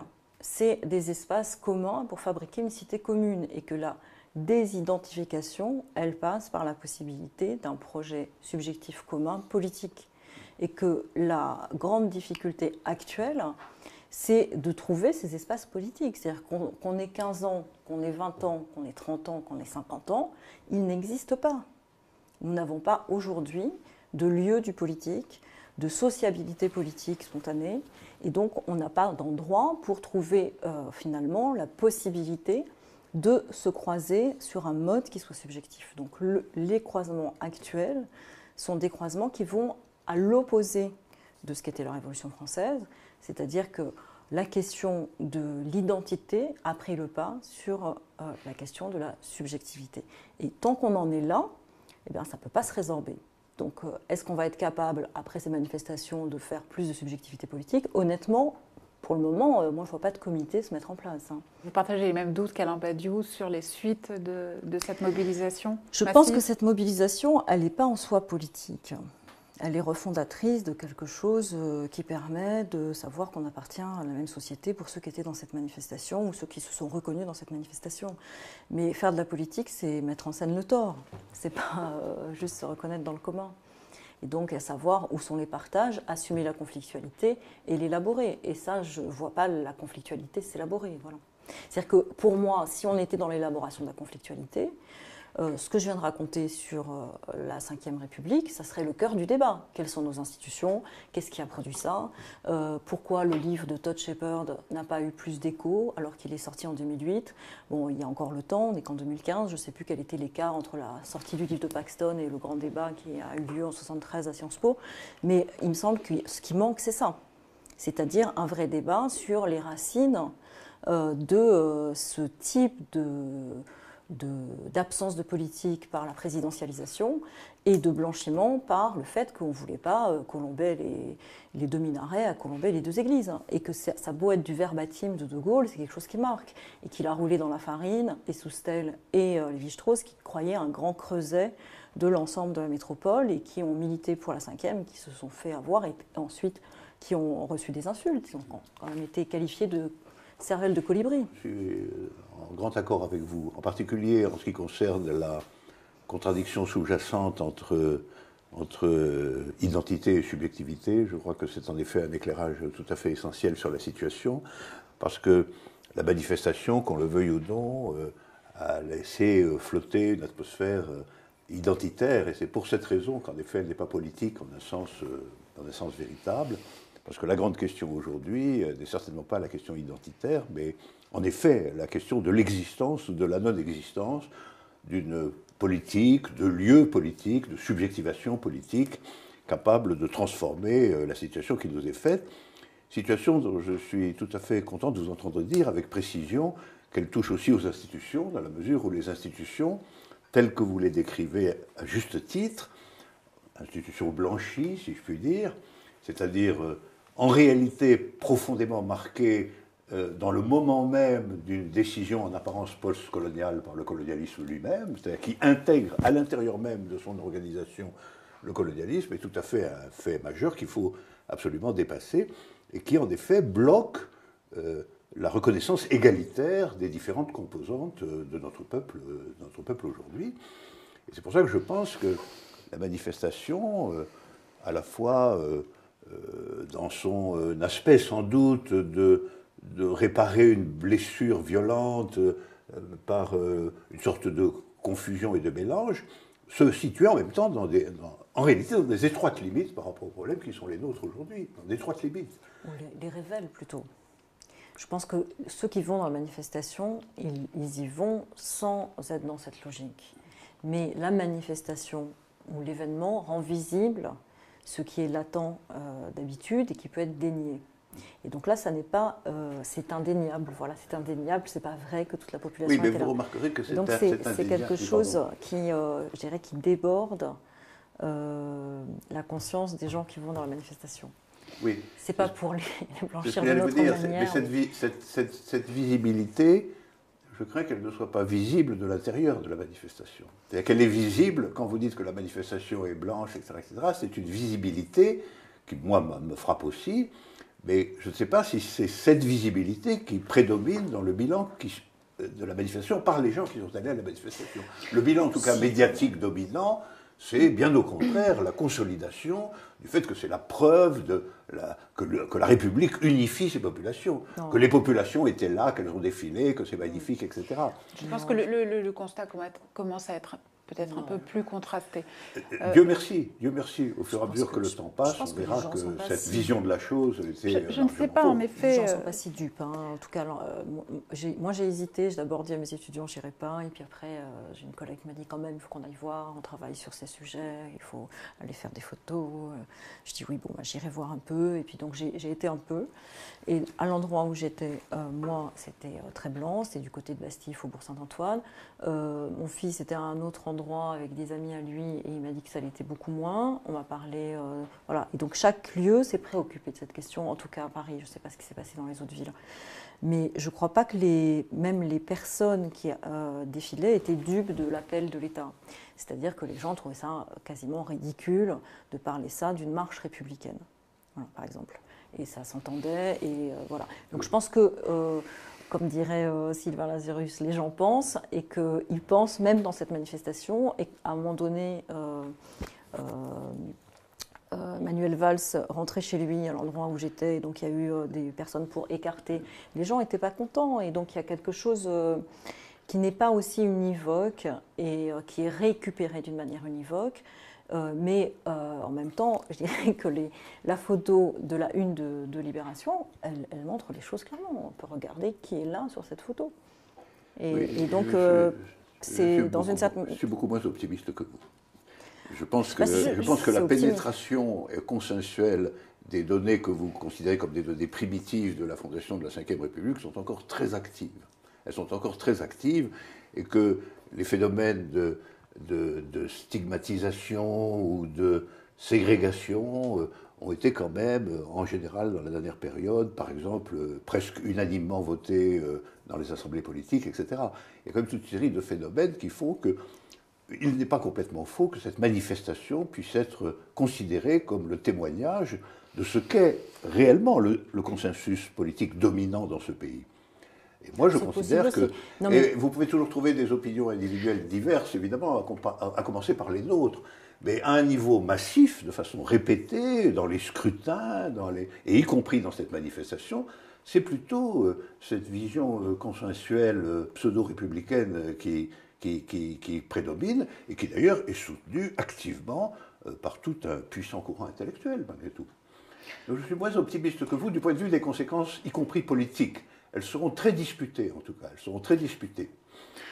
c'est des espaces communs pour fabriquer une cité commune et que la désidentification, elle passe par la possibilité d'un projet subjectif commun politique. Et que la grande difficulté actuelle, c'est de trouver ces espaces politiques. C'est-à-dire qu'on ait 15 ans, qu'on ait 20 ans, qu'on ait 30 ans, qu'on ait 50 ans, ils n'existent pas. Nous n'avons pas aujourd'hui de lieu du politique, de sociabilité politique spontanée, et donc on n'a pas d'endroit pour trouver finalement la possibilité de se croiser sur un mode qui soit subjectif. Donc les croisements actuels sont des croisements qui vont à l'opposé de ce qu'était la Révolution française, c'est-à-dire que la question de l'identité a pris le pas sur la question de la subjectivité. Et tant qu'on en est là, eh bien, ça ne peut pas se résorber. Donc, est-ce qu'on va être capable, après ces manifestations, de faire plus de subjectivité politique? Honnêtement, pour le moment, moi, je ne vois pas de comité se mettre en place. Hein. Vous partagez les mêmes doutes qu'Alain Badiou sur les suites de cette mobilisation? Je pense que cette mobilisation, elle n'est pas en soi politique. Elle est refondatrice de quelque chose qui permet de savoir qu'on appartient à la même société pour ceux qui étaient dans cette manifestation ou ceux qui se sont reconnus dans cette manifestation. Mais faire de la politique, c'est mettre en scène le tort. C'est pas juste se reconnaître dans le commun. Et donc, à savoir où sont les partages, assumer la conflictualité et l'élaborer. Et ça, je ne vois pas la conflictualité s'élaborer. Voilà. C'est-à-dire que pour moi, si on était dans l'élaboration de la conflictualité, ce que je viens de raconter sur la Ve République, ça serait le cœur du débat. Quelles sont nos institutions? Qu'est-ce qui a produit ça? Pourquoi le livre de Todd Shepard n'a pas eu plus d'écho alors qu'il est sorti en 2008? Bon, il y a encore le temps, on n'est qu'en 2015, je ne sais plus quel était l'écart entre la sortie du livre de Paxton et le grand débat qui a eu lieu en 1973 à Sciences Po, mais il me semble que ce qui manque, c'est ça. C'est-à-dire un vrai débat sur les racines de ce type d'absence de politique par la présidentialisation et de blanchiment par le fait qu'on ne voulait pas colomber les deux minarets à colomber les deux églises. Et que ça a beau être du verbatim de Gaulle, c'est quelque chose qui marque. Et qu'il a roulé dans la farine, et Soustelle et Lévi-Strauss, qui croyaient un grand creuset de l'ensemble de la métropole et qui ont milité pour la Ve, qui se sont fait avoir et ensuite qui ont reçu des insultes, qui ont quand même été qualifiés de cervelle de colibri. Je suis en grand accord avec vous, en particulier en ce qui concerne la contradiction sous-jacente entre identité et subjectivité. Je crois que c'est en effet un éclairage tout à fait essentiel sur la situation, parce que la manifestation, qu'on le veuille ou non, a laissé flotter une atmosphère identitaire, et c'est pour cette raison qu'en effet elle n'est pas politique en un sens véritable. Parce que la grande question aujourd'hui n'est certainement pas la question identitaire, mais en effet la question de l'existence ou de la non-existence d'une politique, de lieu politique, de subjectivation politique capable de transformer la situation qui nous est faite. Situation dont je suis tout à fait content de vous entendre dire avec précision qu'elle touche aussi aux institutions, dans la mesure où les institutions, telles que vous les décrivez à juste titre, institutions blanchies, si je puis dire, c'est-à-dire en réalité profondément marquée dans le moment même d'une décision en apparence post-coloniale par le colonialisme lui-même, c'est-à-dire qui intègre à l'intérieur même de son organisation le colonialisme, est tout à fait un fait majeur qu'il faut absolument dépasser et qui en effet bloque la reconnaissance égalitaire des différentes composantes de notre peuple aujourd'hui. Et c'est pour ça que je pense que la manifestation, à la fois dans son aspect sans doute de réparer une blessure violente par une sorte de confusion et de mélange, se situe en même temps en réalité dans des étroites limites par rapport aux problèmes qui sont les nôtres aujourd'hui, dans d'étroites limites. On les révèle plutôt. Je pense que ceux qui vont dans la manifestation, ils y vont sans être dans cette logique. Mais la manifestation ou l'événement rend visible ce qui est latent d'habitude et qui peut être dénié. Et donc là, ça n'est pas, c'est indéniable. Voilà, c'est indéniable. C'est pas vrai que toute la population. Oui, mais était vous là. remarquerez que c'est donc c'est quelque chose qui, je dirais, qui déborde la conscience des gens qui vont dans la manifestation. Oui. C'est pas pour les blanchir de notre notre manière. Mais cette visibilité, je crains qu'elle ne soit pas visible de l'intérieur de la manifestation. C'est-à-dire qu'elle est visible, quand vous dites que la manifestation est blanche, etc., c'est une visibilité qui, moi, me frappe aussi, mais je ne sais pas si c'est cette visibilité qui prédomine dans le bilan de la manifestation par les gens qui sont allés à la manifestation. Le bilan, en tout cas médiatique dominant, c'est bien au contraire la consolidation du fait que c'est la preuve que la République unifie ses populations, que les populations étaient là, qu'elles ont défilé, que c'est magnifique, etc. Je pense que le constat commence à être peut-être un peu plus contrasté. Dieu merci, au fur et à mesure que le temps passe, on verra que cette vision de la chose était... Je ne sais pas, en effet... Les gens ne sont pas si dupes. Hein. En tout cas, moi j'ai hésité, j'ai d'abord dit à mes étudiants, j'irai pas, et puis après, j'ai une collègue qui m'a dit quand même, il faut qu'on aille voir, on travaille sur ces sujets, il faut aller faire des photos. Je dis oui, bon, bah, j'irai voir un peu, et puis donc j'ai été un peu. Et à l'endroit où j'étais, moi, c'était très blanc, c'était du côté de Bastille, Faubourg Saint-Antoine. Mon fils était à un autre endroit avec des amis à lui et il m'a dit que ça l'était beaucoup moins. On m'a parlé, voilà. Et donc chaque lieu s'est préoccupé de cette question, en tout cas à Paris. Je ne sais pas ce qui s'est passé dans les autres villes. Mais je ne crois pas que même les personnes qui défilaient étaient dupes de l'appel de l'État. C'est-à-dire que les gens trouvaient ça quasiment ridicule de parler ça d'une marche républicaine, voilà, par exemple. Et ça s'entendait, et voilà. Donc je pense que, comme dirait Sylvain Lazarus, les gens pensent, et qu'ils pensent même dans cette manifestation, et qu'à un moment donné, Manuel Valls rentrait chez lui à l'endroit où j'étais, et donc il y a eu des personnes pour écarter. Les gens n'étaient pas contents, et donc il y a quelque chose qui n'est pas aussi univoque et qui est récupéré d'une manière univoque. Mais en même temps, je dirais que la photo de la une de Libération, elle montre les choses clairement. On peut regarder qui est là sur cette photo. Et donc, c'est dans une certaine... Je suis beaucoup moins optimiste que vous. Je pense que la pénétration consensuelle des données que vous considérez comme des données primitives de la fondation de la Ve République sont encore très actives. Elles sont encore très actives et que les phénomènes de stigmatisation ou de ségrégation ont été quand même, en général, dans la dernière période, par exemple, presque unanimement votés dans les assemblées politiques, etc. Il y a quand même toute une série de phénomènes qui font qu'il n'est pas complètement faux que cette manifestation puisse être considérée comme le témoignage de ce qu'est réellement le consensus politique dominant dans ce pays. Et moi, je considère que... Et vous pouvez toujours trouver des opinions individuelles diverses, évidemment, à commencer par les nôtres, mais à un niveau massif, de façon répétée, dans les scrutins, et y compris dans cette manifestation, c'est plutôt cette vision consensuelle, pseudo-républicaine qui prédomine, et qui d'ailleurs est soutenue activement par tout un puissant courant intellectuel, malgré tout. Donc, je suis moins optimiste que vous du point de vue des conséquences, y compris politiques. Elles seront très disputées, en tout cas. Elles seront très disputées.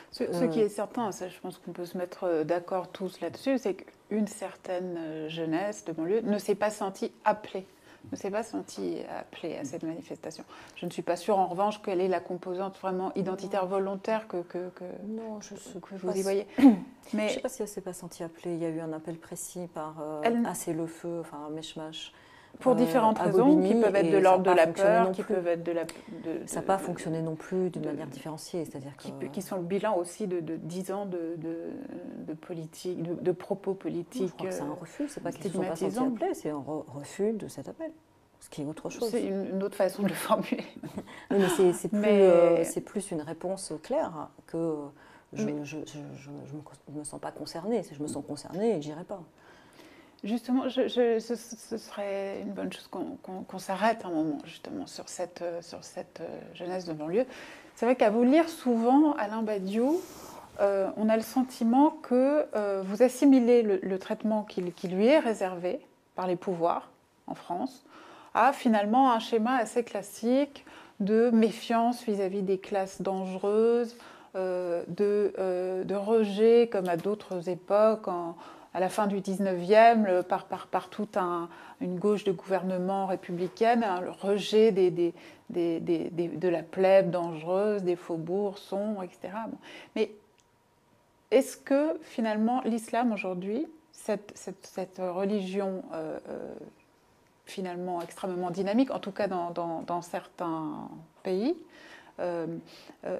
Ce qui est certain, ça, je pense qu'on peut se mettre d'accord tous là-dessus, c'est qu'une certaine jeunesse de banlieue ne s'est pas sentie appelée. Ne s'est pas sentie appelée à cette manifestation. Je ne suis pas sûre, en revanche, quelle est la composante vraiment identitaire volontaire que vous y voyez. Mais je ne sais pas si elle ne s'est pas sentie appelée. Il y a eu un appel précis par Assez le feu, enfin Mèche-Mâche. Pour différentes raisons, qui peuvent être de l'ordre de la peur, qui peuvent être ça n'a pas fonctionné non plus d'une manière différenciée, c'est-à-dire qui sont le bilan aussi de 10 ans de politique, de propos politiques. Je crois que c'est un refus, c'est pas qu'ils ne sont pas sentis appelés, c'est un refus de cet appel, ce qui est autre chose. C'est une autre façon de le formuler. Oui, mais c'est plus une réponse claire que je ne me sens pas concernée. Si je me sens concernée, je n'irai pas. Justement, ce serait une bonne chose qu'on s'arrête un moment justement sur cette jeunesse de banlieue. C'est vrai qu'à vous lire souvent, Alain Badiou, on a le sentiment que vous assimilez le traitement qui lui est réservé par les pouvoirs en France à finalement un schéma assez classique de méfiance vis-à-vis des classes dangereuses, de rejet comme à d'autres époques, à la fin du 19e, par toute une gauche de gouvernement républicaine, le rejet de la plèbe dangereuse, des faubourgs sombres, etc. Bon. Mais est-ce que finalement l'islam aujourd'hui, cette religion finalement extrêmement dynamique, en tout cas dans certains pays,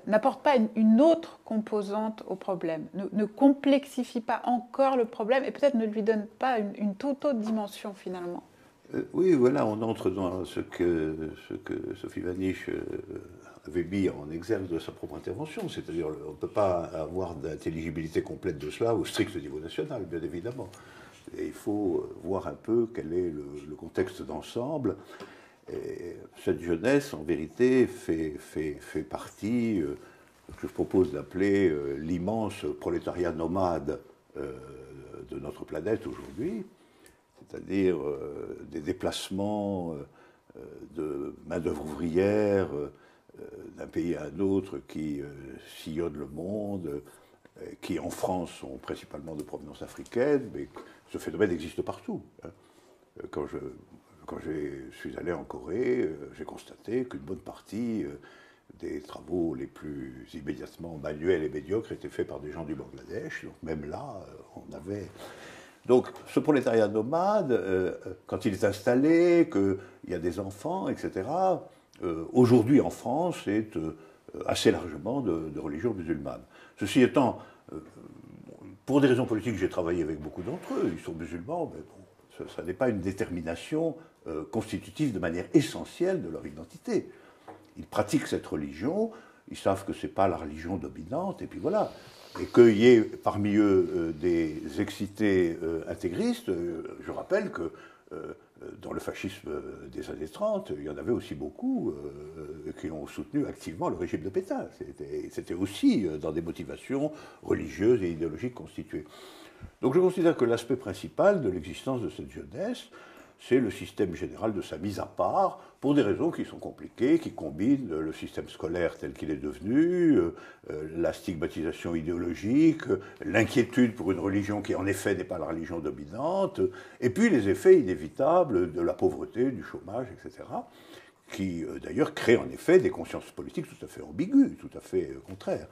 n'apporte pas une autre composante au problème, ne complexifie pas encore le problème et peut-être ne lui donne pas une toute autre dimension finalement. Oui, voilà, on entre dans ce que Sophie Vanish avait mis en exergue de sa propre intervention, c'est-à-dire on ne peut pas avoir d'intelligibilité complète de cela au strict niveau national, bien évidemment. Et il faut voir un peu quel est le contexte d'ensemble. Et cette jeunesse, en vérité, fait partie de ce que je propose d'appeler l'immense prolétariat nomade de notre planète aujourd'hui, c'est-à-dire des déplacements de main-d'œuvre ouvrière d'un pays à un autre qui sillonnent le monde, qui en France sont principalement de provenance africaine, mais ce phénomène existe partout. Hein. Quand je suis allé en Corée, j'ai constaté qu'une bonne partie des travaux les plus immédiatement manuels et médiocres étaient faits par des gens du Bangladesh. Donc même là, on avait... Donc ce prolétariat nomade, quand il est installé, qu'il y a des enfants, etc., aujourd'hui en France, c'est assez largement de religion musulmane. Ceci étant, pour des raisons politiques, j'ai travaillé avec beaucoup d'entre eux, ils sont musulmans, mais bon, ça n'est pas une détermination constitutive de manière essentielle de leur identité. Ils pratiquent cette religion, ils savent que ce n'est pas la religion dominante, et puis voilà. Et qu'il y ait parmi eux des excités intégristes, je rappelle que dans le fascisme des années 30, il y en avait aussi beaucoup qui ont soutenu activement le régime de Pétain. C'était aussi dans des motivations religieuses et idéologiques constituées. Donc je considère que l'aspect principal de l'existence de cette jeunesse, c'est le système général de sa mise à part, pour des raisons qui sont compliquées, qui combinent le système scolaire tel qu'il est devenu, la stigmatisation idéologique, l'inquiétude pour une religion qui en effet n'est pas la religion dominante, et puis les effets inévitables de la pauvreté, du chômage, etc., qui d'ailleurs créent en effet des consciences politiques tout à fait ambiguës, tout à fait contraires.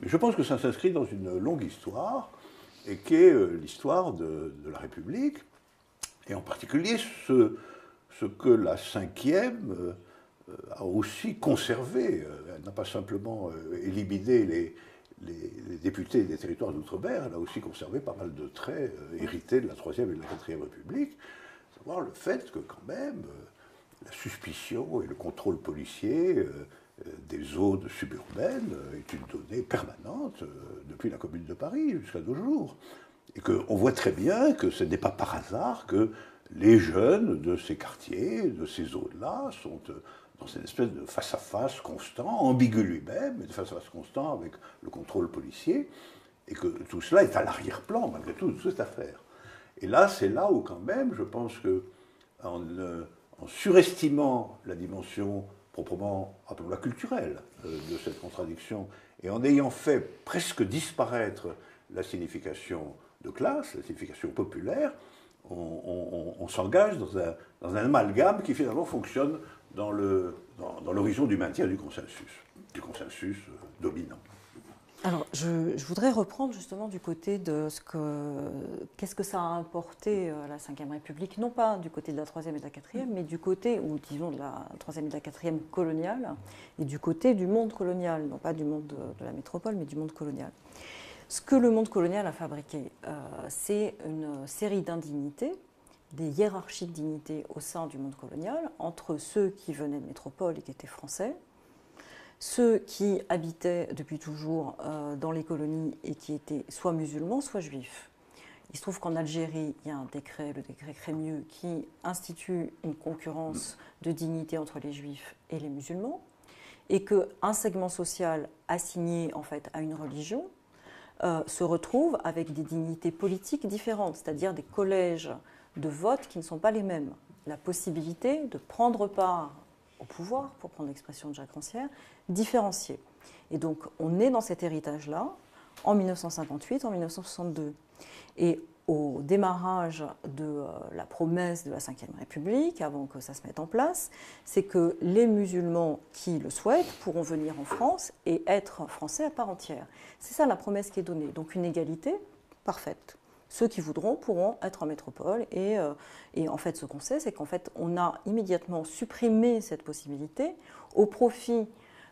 Mais je pense que ça s'inscrit dans une longue histoire, et qui est l'histoire de la République, et en particulier ce que la Cinquième a aussi conservé. Elle n'a pas simplement éliminé les députés des territoires d'outre-mer, elle a aussi conservé pas mal de traits hérités de la Troisième et de la Quatrième République, à savoir le fait que quand même la suspicion et le contrôle policier des zones suburbaines est une donnée permanente depuis la Commune de Paris jusqu'à nos jours. Et qu'on voit très bien que ce n'est pas par hasard que les jeunes de ces quartiers, de ces zones-là, sont dans cette espèce de face-à-face constant, ambigu lui-même, mais de face-à-face constant avec le contrôle policier, et que tout cela est à l'arrière-plan, malgré tout, de cette affaire. Et là, c'est là où quand même, je pense que, en surestimant la dimension proprement, appelons-la culturelle, de cette contradiction, et en ayant fait presque disparaître la signification de classe, la signification populaire, on s'engage dans un amalgame qui finalement fonctionne dans l'horizon du maintien du consensus dominant. Alors, je voudrais reprendre justement du côté de qu'est-ce que ça a apporté à la Ve République, non pas du côté de la Troisième et de la Quatrième, mais du côté, ou disons de la Troisième et de la Quatrième coloniale, et du côté du monde colonial, non pas du monde de la métropole, mais du monde colonial. Ce que le monde colonial a fabriqué, c'est une série d'indignités, des hiérarchies de dignités au sein du monde colonial, entre ceux qui venaient de métropole et qui étaient français, ceux qui habitaient depuis toujours dans les colonies et qui étaient soit musulmans, soit juifs. Il se trouve qu'en Algérie, il y a un décret, le décret Crémieux, qui institue une concurrence de dignité entre les juifs et les musulmans, et qu'un segment social assigné en fait à une religion se retrouve avec des dignités politiques différentes, c'est-à-dire des collèges de vote qui ne sont pas les mêmes. La possibilité de prendre part au pouvoir, pour prendre l'expression de Jacques Rancière, différenciée. Et donc, on est dans cet héritage-là, en 1958, en 1962. Et au démarrage de la promesse de la Ve République, avant que ça se mette en place, c'est que les musulmans qui le souhaitent pourront venir en France et être français à part entière. C'est ça la promesse qui est donnée. Donc une égalité parfaite. Ceux qui voudront pourront être en métropole. Et en fait, ce qu'on sait, c'est qu'en fait, on a immédiatement supprimé cette possibilité au profit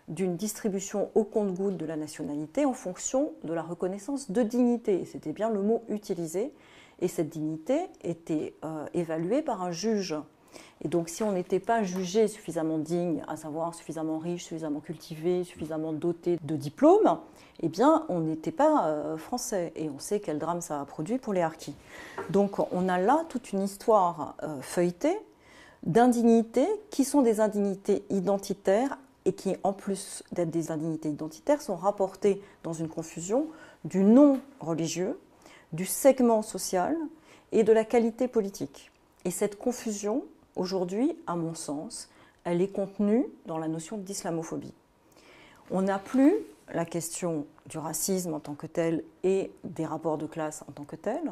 d'une distribution au compte-gouttes de la nationalité en fonction de la reconnaissance de dignité. Et c'était bien le mot utilisé. Et cette dignité était évaluée par un juge. Et donc, si on n'était pas jugé suffisamment digne, à savoir suffisamment riche, suffisamment cultivé, suffisamment doté de diplômes, eh bien, on n'était pas français. Et on sait quel drame ça a produit pour les harkis. Donc, on a là toute une histoire feuilletée d'indignités qui sont des indignités identitaires et qui, en plus d'être des indignités identitaires, sont rapportées dans une confusion du non religieux, du segment social et de la qualité politique. Et cette confusion, aujourd'hui, à mon sens, elle est contenue dans la notion d'islamophobie. On n'a plus la question du racisme en tant que tel et des rapports de classe en tant que tel.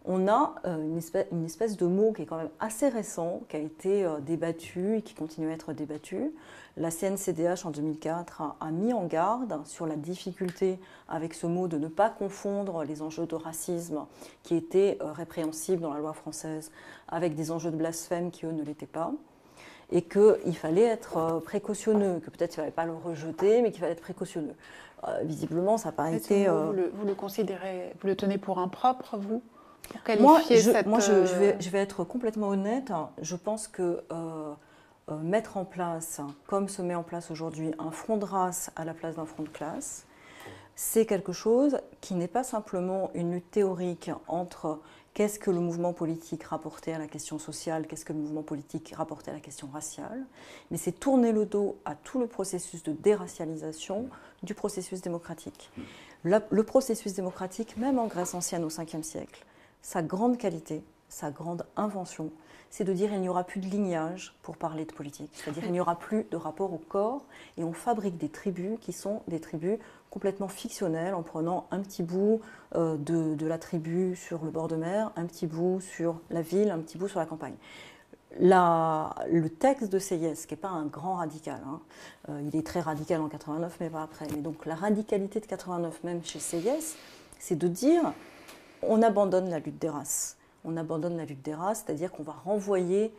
On a une espèce de mot qui est quand même assez récent, qui a été débattu et qui continue à être débattu. La CNCDH en 2004 a mis en garde sur la difficulté avec ce mot de ne pas confondre les enjeux de racisme qui étaient répréhensibles dans la loi française avec des enjeux de blasphème qui eux ne l'étaient pas. Et qu'il fallait être précautionneux, que peut-être il ne fallait pas le rejeter, mais qu'il fallait être précautionneux. Visiblement, ça n'a pas été... Vous le considérez, vous le tenez pour impropre, vous ? Moi, je vais être complètement honnête. Je pense que mettre en place, comme se met en place aujourd'hui, un front de race à la place d'un front de classe, c'est quelque chose qui n'est pas simplement une lutte théorique entre qu'est-ce que le mouvement politique rapportait à la question sociale, qu'est-ce que le mouvement politique rapportait à la question raciale, mais c'est tourner le dos à tout le processus de déracialisation du processus démocratique. Le processus démocratique, même en Grèce ancienne au 5e siècle, sa grande qualité, sa grande invention, c'est de dire qu'il n'y aura plus de lignage pour parler de politique. C'est-à-dire qu'il n'y aura plus de rapport au corps et on fabrique des tribus qui sont des tribus complètement fictionnelles en prenant un petit bout de la tribu sur le bord de mer, un petit bout sur la ville, un petit bout sur la campagne. Le texte de Seyès, qui n'est pas un grand radical, hein, il est très radical en 89 mais pas après, mais donc la radicalité de 89 même chez Seyès, c'est de dire on abandonne la lutte des races. On abandonne la lutte des races, c'est-à-dire qu'on va renvoyer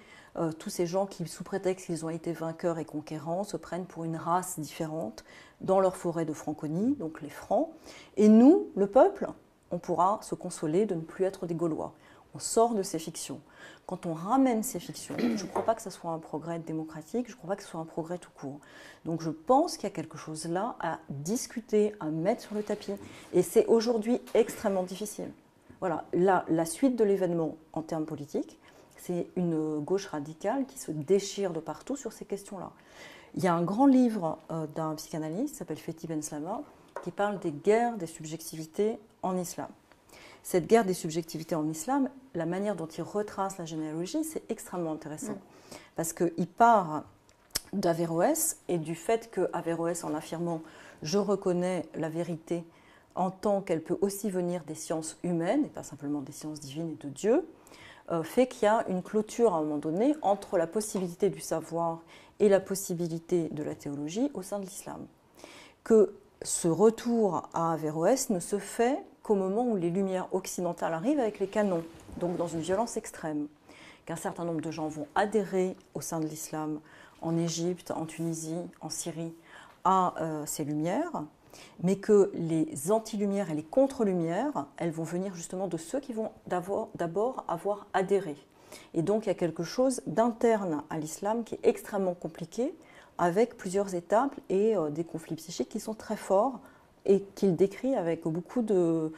tous ces gens qui, sous prétexte qu'ils ont été vainqueurs et conquérants, se prennent pour une race différente dans leur forêt de Franconie, donc les Francs. Et nous, le peuple, on pourra se consoler de ne plus être des Gaulois. On sort de ces fictions. Quand on ramène ces fictions, je ne crois pas que ce soit un progrès démocratique, je ne crois pas que ce soit un progrès tout court. Donc je pense qu'il y a quelque chose là à discuter, à mettre sur le tapis. Et c'est aujourd'hui extrêmement difficile. Voilà, la suite de l'événement en termes politiques, c'est une gauche radicale qui se déchire de partout sur ces questions-là. Il y a un grand livre d'un psychanalyste qui s'appelle Fethi Benslama qui parle des guerres des subjectivités en islam. Cette guerre des subjectivités en islam, la manière dont il retrace la généalogie, c'est extrêmement intéressant. Parce qu'il part d'Averroès et du fait qu'Averroès, en affirmant « je reconnais la vérité » en tant qu'elle peut aussi venir des sciences humaines, et pas simplement des sciences divines et de Dieu, fait qu'il y a une clôture à un moment donné entre la possibilité du savoir et la possibilité de la théologie au sein de l'islam. Que ce retour à Averroès ne se fait qu'au moment où les lumières occidentales arrivent avec les canons, donc dans une violence extrême, qu'un certain nombre de gens vont adhérer au sein de l'islam en Égypte, en Tunisie, en Syrie, à ces lumières, mais que les anti-lumières et les contre-lumières, elles vont venir justement de ceux qui vont d'abord avoir adhéré. Et donc il y a quelque chose d'interne à l'islam qui est extrêmement compliqué, avec plusieurs étapes et des conflits psychiques qui sont très forts et qu'il décrit avec beaucoup de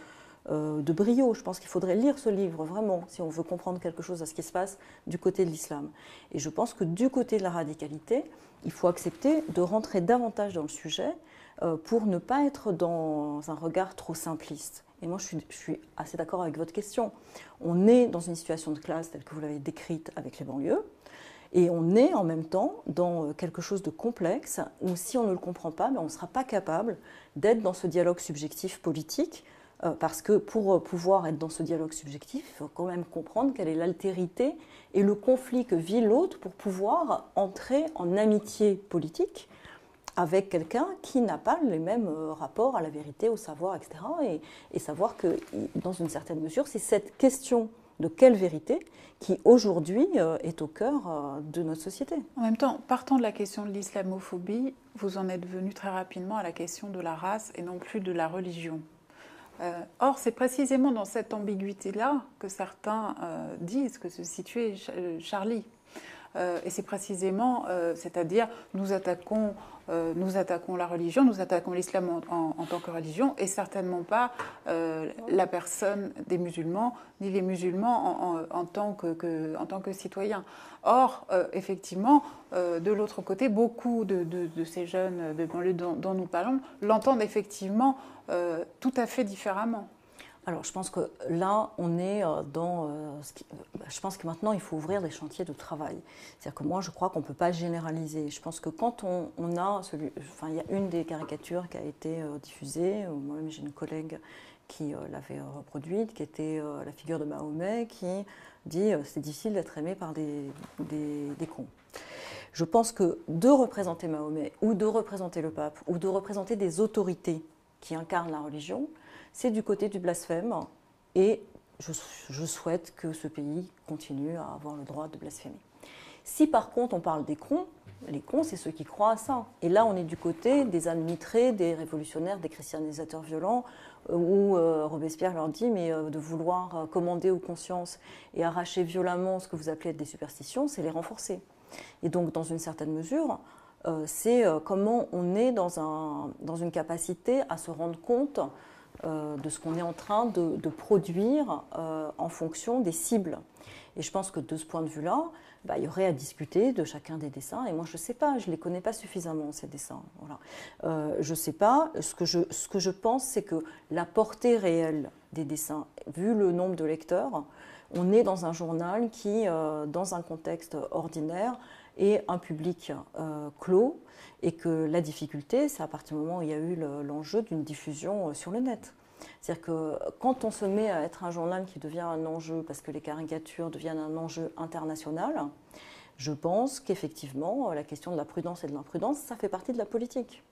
brio. Je pense qu'il faudrait lire ce livre vraiment si on veut comprendre quelque chose à ce qui se passe du côté de l'islam. Et je pense que du côté de la radicalité, il faut accepter de rentrer davantage dans le sujet pour ne pas être dans un regard trop simpliste. Et moi, je suis assez d'accord avec votre question. On est dans une situation de classe telle que vous l'avez décrite avec les banlieues, et on est en même temps dans quelque chose de complexe où si on ne le comprend pas, on ne sera pas capable d'être dans ce dialogue subjectif politique, parce que pour pouvoir être dans ce dialogue subjectif, il faut quand même comprendre quelle est l'altérité et le conflit que vit l'autre pour pouvoir entrer en amitié politique avec quelqu'un qui n'a pas les mêmes rapports à la vérité, au savoir, etc. Et savoir que, dans une certaine mesure, c'est cette question de quelle vérité qui, aujourd'hui, est au cœur de notre société. En même temps, partant de la question de l'islamophobie, vous en êtes venu très rapidement à la question de la race et non plus de la religion. Or, c'est précisément dans cette ambiguïté-là que certains disent que se situait Charlie. Et c'est précisément, c'est-à-dire nous attaquons la religion, nous attaquons l'islam en tant que religion, et certainement pas la personne des musulmans, ni les musulmans en tant que citoyens. Or, effectivement, de l'autre côté, beaucoup de ces jeunes de banlieue dont nous parlons l'entendent effectivement tout à fait différemment. Alors, je pense que là, on est dans... je pense que maintenant, il faut ouvrir des chantiers de travail. C'est-à-dire que moi, je crois qu'on ne peut pas généraliser. Je pense que quand on a... Enfin, il y a une des caricatures qui a été diffusée. Moi-même, j'ai une collègue qui l'avait reproduite, qui était la figure de Mahomet, qui dit « c'est difficile d'être aimé par des cons ». Je pense que de représenter Mahomet, ou de représenter le pape, ou de représenter des autorités qui incarnent la religion, c'est du côté du blasphème, et je souhaite que ce pays continue à avoir le droit de blasphémer. Si par contre on parle des cons, les cons c'est ceux qui croient à ça. Et là on est du côté des ânes mitrés, des révolutionnaires, des christianisateurs violents, où Robespierre leur dit mais de vouloir commander aux consciences et arracher violemment ce que vous appelez être des superstitions, c'est les renforcer. Et donc dans une certaine mesure, c'est comment on est dans une capacité à se rendre compte de ce qu'on est en train de produire en fonction des cibles. Et je pense que de ce point de vue-là, il y aurait à discuter de chacun des dessins. Et moi, je ne sais pas, je ne les connais pas suffisamment, ces dessins. Voilà. Je ne sais pas. Ce que je pense, c'est que la portée réelle des dessins, vu le nombre de lecteurs, on est dans un journal qui, dans un contexte ordinaire, est un public clos. Et que la difficulté, c'est à partir du moment où il y a eu l'enjeu d'une diffusion sur le net. C'est-à-dire que quand on se met à être un journal qui devient un enjeu, parce que les caricatures deviennent un enjeu international, je pense qu'effectivement, la question de la prudence et de l'imprudence, ça fait partie de la politique.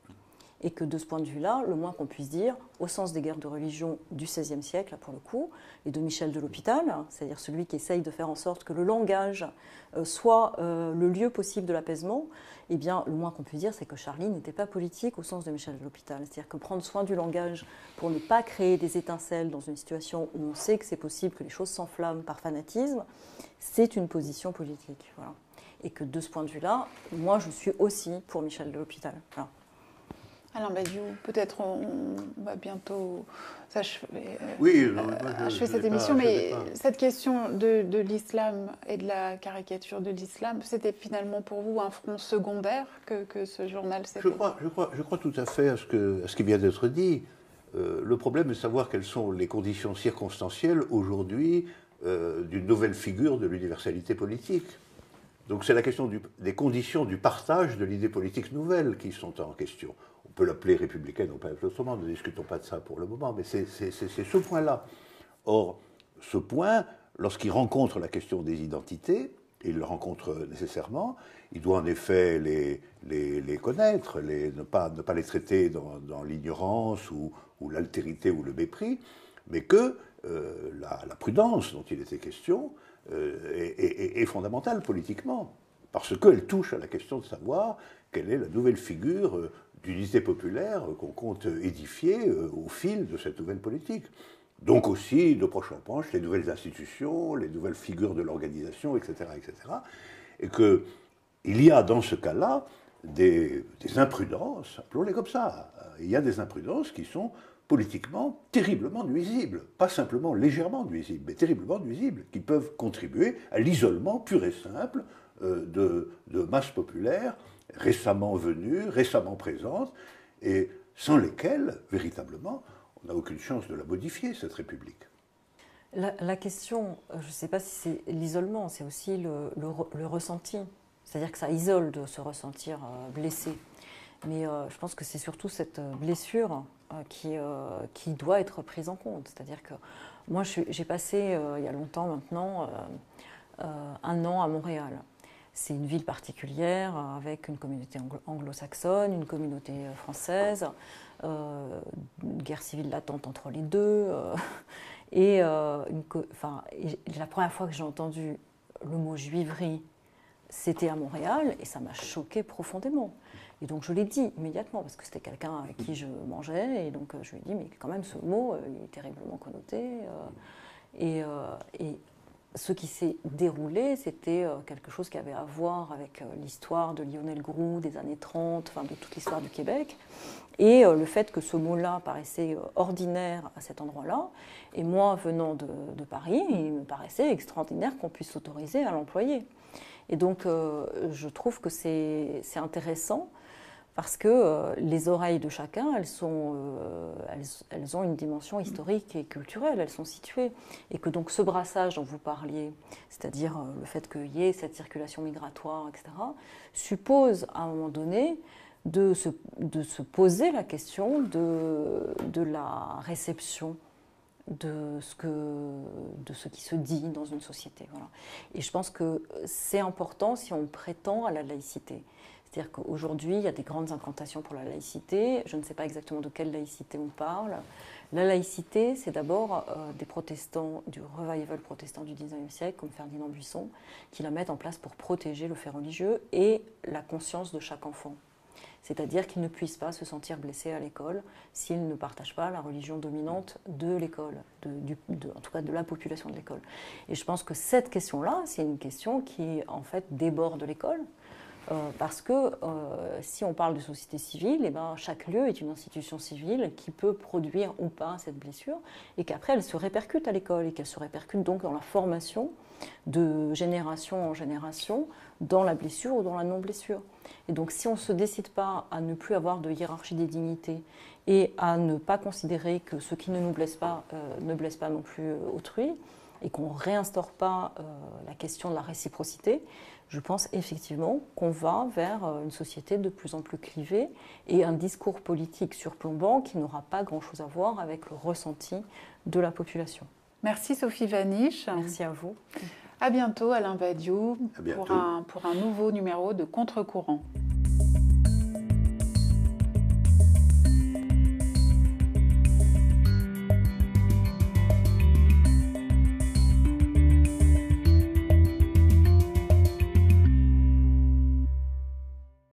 Et que de ce point de vue-là, le moins qu'on puisse dire, au sens des guerres de religion du XVIe siècle, pour le coup, et de Michel de l'Hôpital, c'est-à-dire celui qui essaye de faire en sorte que le langage soit le lieu possible de l'apaisement, eh bien, le moins qu'on puisse dire, c'est que Charlie n'était pas politique au sens de Michel de l'Hôpital. C'est-à-dire que prendre soin du langage pour ne pas créer des étincelles dans une situation où on sait que c'est possible que les choses s'enflamment par fanatisme, c'est une position politique. Voilà. Et que de ce point de vue-là, moi, je suis aussi pour Michel de l'Hôpital. Voilà. Alain Badiou, peut-être on va bientôt s'achever cette émission, mais cette question de l'islam et de la caricature de l'islam, c'était finalement pour vous un front secondaire que ce journal s'est fait? Je crois tout à fait à ce qui vient d'être dit. Le problème est de savoir quelles sont les conditions circonstancielles aujourd'hui d'une nouvelle figure de l'universalité politique. Donc c'est la question des conditions du partage de l'idée politique nouvelle qui sont en question. On peut l'appeler républicaine, on peut l'appeler autrement, ne discutons pas de ça pour le moment, mais c'est ce point-là. Or, ce point, lorsqu'il rencontre la question des identités, et il le rencontre nécessairement, il doit en effet les connaître, ne pas les traiter dans l'ignorance ou l'altérité ou le mépris, mais que la prudence dont il était question est fondamentale politiquement, parce qu'elle touche à la question de savoir quelle est la nouvelle figure d'unité populaire qu'on compte édifier au fil de cette nouvelle politique. Donc aussi, de proche en proche, les nouvelles institutions, les nouvelles figures de l'organisation, etc., etc. Et qu'il y a dans ce cas-là des imprudences, appelons-les comme ça, il y a des imprudences qui sont politiquement terriblement nuisibles, pas simplement légèrement nuisibles, mais terriblement nuisibles, qui peuvent contribuer à l'isolement pur et simple de masses populaires récemment venues, récemment présentes, et sans lesquelles, véritablement, on n'a aucune chance de la modifier, cette République. La question, je ne sais pas si c'est l'isolement, c'est aussi le ressenti. C'est-à-dire que ça isole de se ressentir blessé. Mais je pense que c'est surtout cette blessure qui doit être prise en compte. C'est-à-dire que moi, j'ai passé, il y a longtemps maintenant, 1 an à Montréal. C'est une ville particulière avec une communauté anglo-saxonne, une communauté française, une guerre civile latente entre les deux. Et la première fois que j'ai entendu le mot juiverie, c'était à Montréal et ça m'a choquée profondément. Et donc je l'ai dit immédiatement parce que c'était quelqu'un avec qui je mangeais et donc je lui ai dit mais quand même ce mot il est terriblement connoté. Et ce qui s'est déroulé, c'était quelque chose qui avait à voir avec l'histoire de Lionel Groulx des années 30, enfin de toute l'histoire du Québec, et le fait que ce mot-là paraissait ordinaire à cet endroit-là. Et moi, venant de Paris, il me paraissait extraordinaire qu'on puisse s'autoriser à l'employer. Et donc, je trouve que c'est intéressant parce que les oreilles de chacun, elles ont une dimension historique et culturelle, elles sont situées. Et que donc ce brassage dont vous parliez, c'est-à-dire le fait qu'il y ait cette circulation migratoire, etc., suppose à un moment donné de se poser la question de la réception de ce qui se dit dans une société. Voilà. Et je pense que c'est important si on prétend à la laïcité. C'est-à-dire qu'aujourd'hui, il y a des grandes incantations pour la laïcité. Je ne sais pas exactement de quelle laïcité on parle. La laïcité, c'est d'abord des protestants, du revival protestant du XIXe siècle, comme Ferdinand Buisson, qui la mettent en place pour protéger le fait religieux et la conscience de chaque enfant. C'est-à-dire qu'ils ne puissent pas se sentir blessés à l'école s'ils ne partagent pas la religion dominante de l'école, en tout cas de la population de l'école. Et je pense que cette question-là, c'est une question qui, en fait, déborde l'école. Parce que si on parle de société civile, eh ben, chaque lieu est une institution civile qui peut produire ou pas cette blessure, et qu'après elle se répercute à l'école, et qu'elle se répercute donc dans la formation de génération en génération, dans la blessure ou dans la non-blessure. Et donc si on ne se décide pas à ne plus avoir de hiérarchie des dignités, et à ne pas considérer que ce qui ne nous blesse pas ne blesse pas non plus autrui, et qu'on ne réinstaure pas la question de la réciprocité, je pense effectivement qu'on va vers une société de plus en plus clivée et un discours politique surplombant qui n'aura pas grand-chose à voir avec le ressenti de la population. Merci Sophie Vanish. Merci à vous. À bientôt Alain Badiou À bientôt. pour un nouveau numéro de Contre-courant.